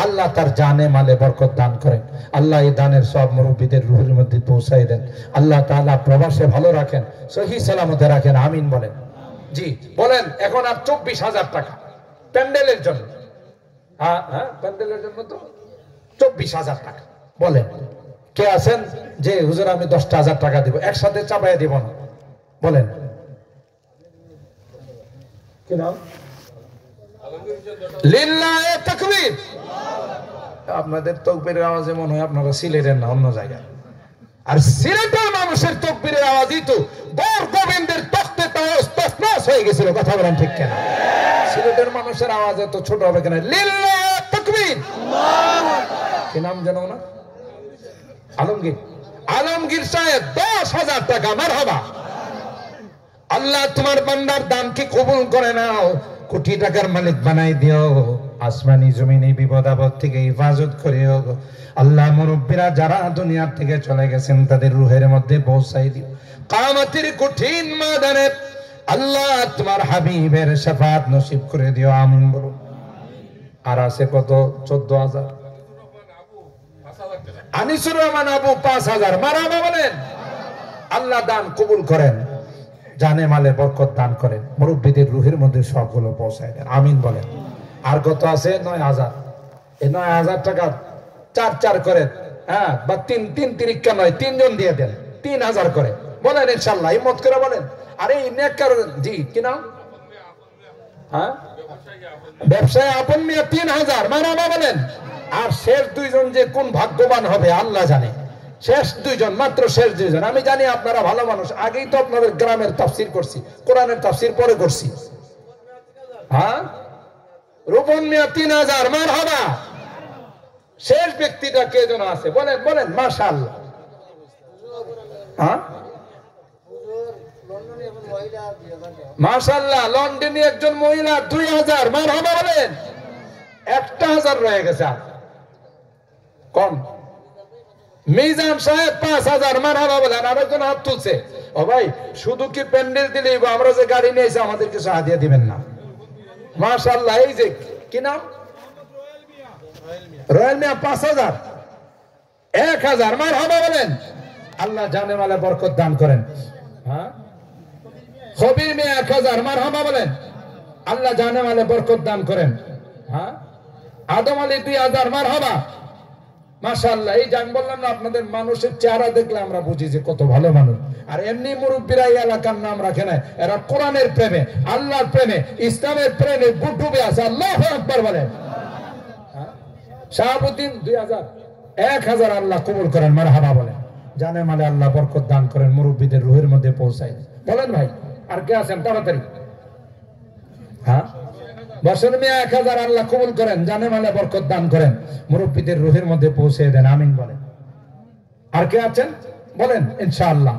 আল্লাহ তার জানে মালে বরকত দান করেন, আল্লাহ এই দানের সব মুরব্বীদের রুহের মধ্যে পৌঁছাই দেন, আল্লাহ তাআলা প্রবাসে ভালো রাখেন, সহি সালামতে রাখেন, আমিন বলেন। জি বলেন, এখন আর 24,000 টাকা প্যান্ডেলের জন্য। হ্যাঁ হ্যাঁ, প্যান্ডেলের জন্য তো 24,000 টাকা। বলেন কে আছেন যে হুজুর আমি 10,000 টাকা দিব, একসাথে চাপাইয়া দিব না? বলেন কি নাম? লিল্লাহে তাকবীর। আপনাদের তাকবীরের আওয়াজে মনে হয় আপনারা সিলেটের না অন্য জায়গায়। আর সিলেটের মানুষের তাকবীরের আওয়াজই তো দৌড় গোবিন্দের তখতে তসনস হয়ে গেছিল, কথা বলেন ঠিক কেন? সিলেটের মানুষের আওয়াজ এত ছোট হবে কেন? লিল্লাহে তাকবীর। কি নাম জানো না? আলমগীর। আলমগীর সাহেব 10,000 টাকা, মারহাবা। আল্লাহ তোমার বান্দার দানকে কবুল করে নাও, কোটি টাকার মালিক বানাই দিও, আসমানি জমিনে বিপদ আপদ থেকে হেফাজত করিও। আল্লাহ মুরব্বীরা যারা দুনিয়ার থেকে চলে গেছেন তাদের রুহের মধ্যে পৌঁছাই দিও। কিয়ামতের কঠিন ময়দানে আল্লাহ তোমার হাবিবের শাফাত নসিব করে দিও, আমিন বলো। আর আছে কত? 14,000। আনিসুর রহমান আবু 5,000, মারহাবা বলেন। আল্লাহ দান কবুল করেন, জানে মালে বরকত দান করেন, মুরব্বীদের রুহের মধ্যে সবগুলো পৌঁছায় দেন, আমিন বলেন। আর কত আছে? 9,000। এই 9,000 টাকা 4 করে, হ্যাঁ, বা 3 তিরিকা নয়, 3 জন দিয়ে দেন, 3,000 করে বলেন ইনশাআল্লাহ, হিম্মত করে বলেন। আরে নেককার জি কি নাম? হ্যাঁ, ব্যবসায়ী আপন মিয়া 3,000, মারহাবা বলেন। আর শেষ 2 জন যে কোন ভাগ্যবান হবে আল্লাহ জানে। শেষ 2 জন, মাত্র শেষ 2 জন। আমি জানি আপনারা ভালো মানুষ, আগেই তো আপনাদের গ্রামের তাফসীর করছি, কোরআনের তাফসীর পরে করছি। হ্যাঁ, রূপন মিয়া 3,000, মারহাবা। শেষ ব্যক্তিটা কে যেন আছে বলেন বলেন, মাশাআল্লাহ। হ্যাঁ, মাশাআল্লাহ, লন্ডনে একজন মহিলা 2,000, মারহাবা বলেন। 1,000 রয়ে গেছে, কম। মিজান সাহেব 5,000, মারহাবা বলেন। আরেকজন হাত তুলছে। ও ভাই, শুধু কি প্যান্ডেল দিলেই আমরা যে গাড়ি নিয়েছি আমাদের কিছু হাদিয়া দিবেন না? মাশাআল্লাহ। এই যে কি নাম? রয়েল মিয়া 5,000, 1,000, মারহাবা বলেন। আল্লাহ জানে মালে বরকত দান করেন। হ্যাঁ, খবির মিয়া 1,000, মারহাবা বলেন। আল্লাহ জানে মালে বরকত দান করেন। হ্যাঁ, আদম আলী 2,000, মারহাবা। মাশাআল্লাহ। এই জান বললাম না, আপনাদের মানুষের চেহারা দেখলে আমরা বুঝি যে কত ভালো মানুষ। আর এমনি মুরব্বীরা এই এলাকার নাম রাখে না, এরা কোরআনের প্রেমে, আল্লাহর প্রেমে, ইসলামের প্রেমে ডুবে আছে। আল্লাহু আকবার বলেন। শাহাবুদ্দিন 2,000, 1,000, আল্লাহ কবুল করেন, মারহাবা বলেন। জানে মালে আল্লাহ বরকত দান করেন, মুরব্বীদের রুহের মধ্যে পৌঁছায় বলেন ভাই। আর কে আছেন তাড়াতাড়ি? হ্যাঁ, বসন মিয়া 1,000, আল্লাহ কবুল করেন, জানে মালে বরকত দান করেন, মুরব্বীদের রুহের মধ্যে পৌঁছে দেন, আমিন বলেন। আর কে আছেন বলেন ইনশাআল্লাহ।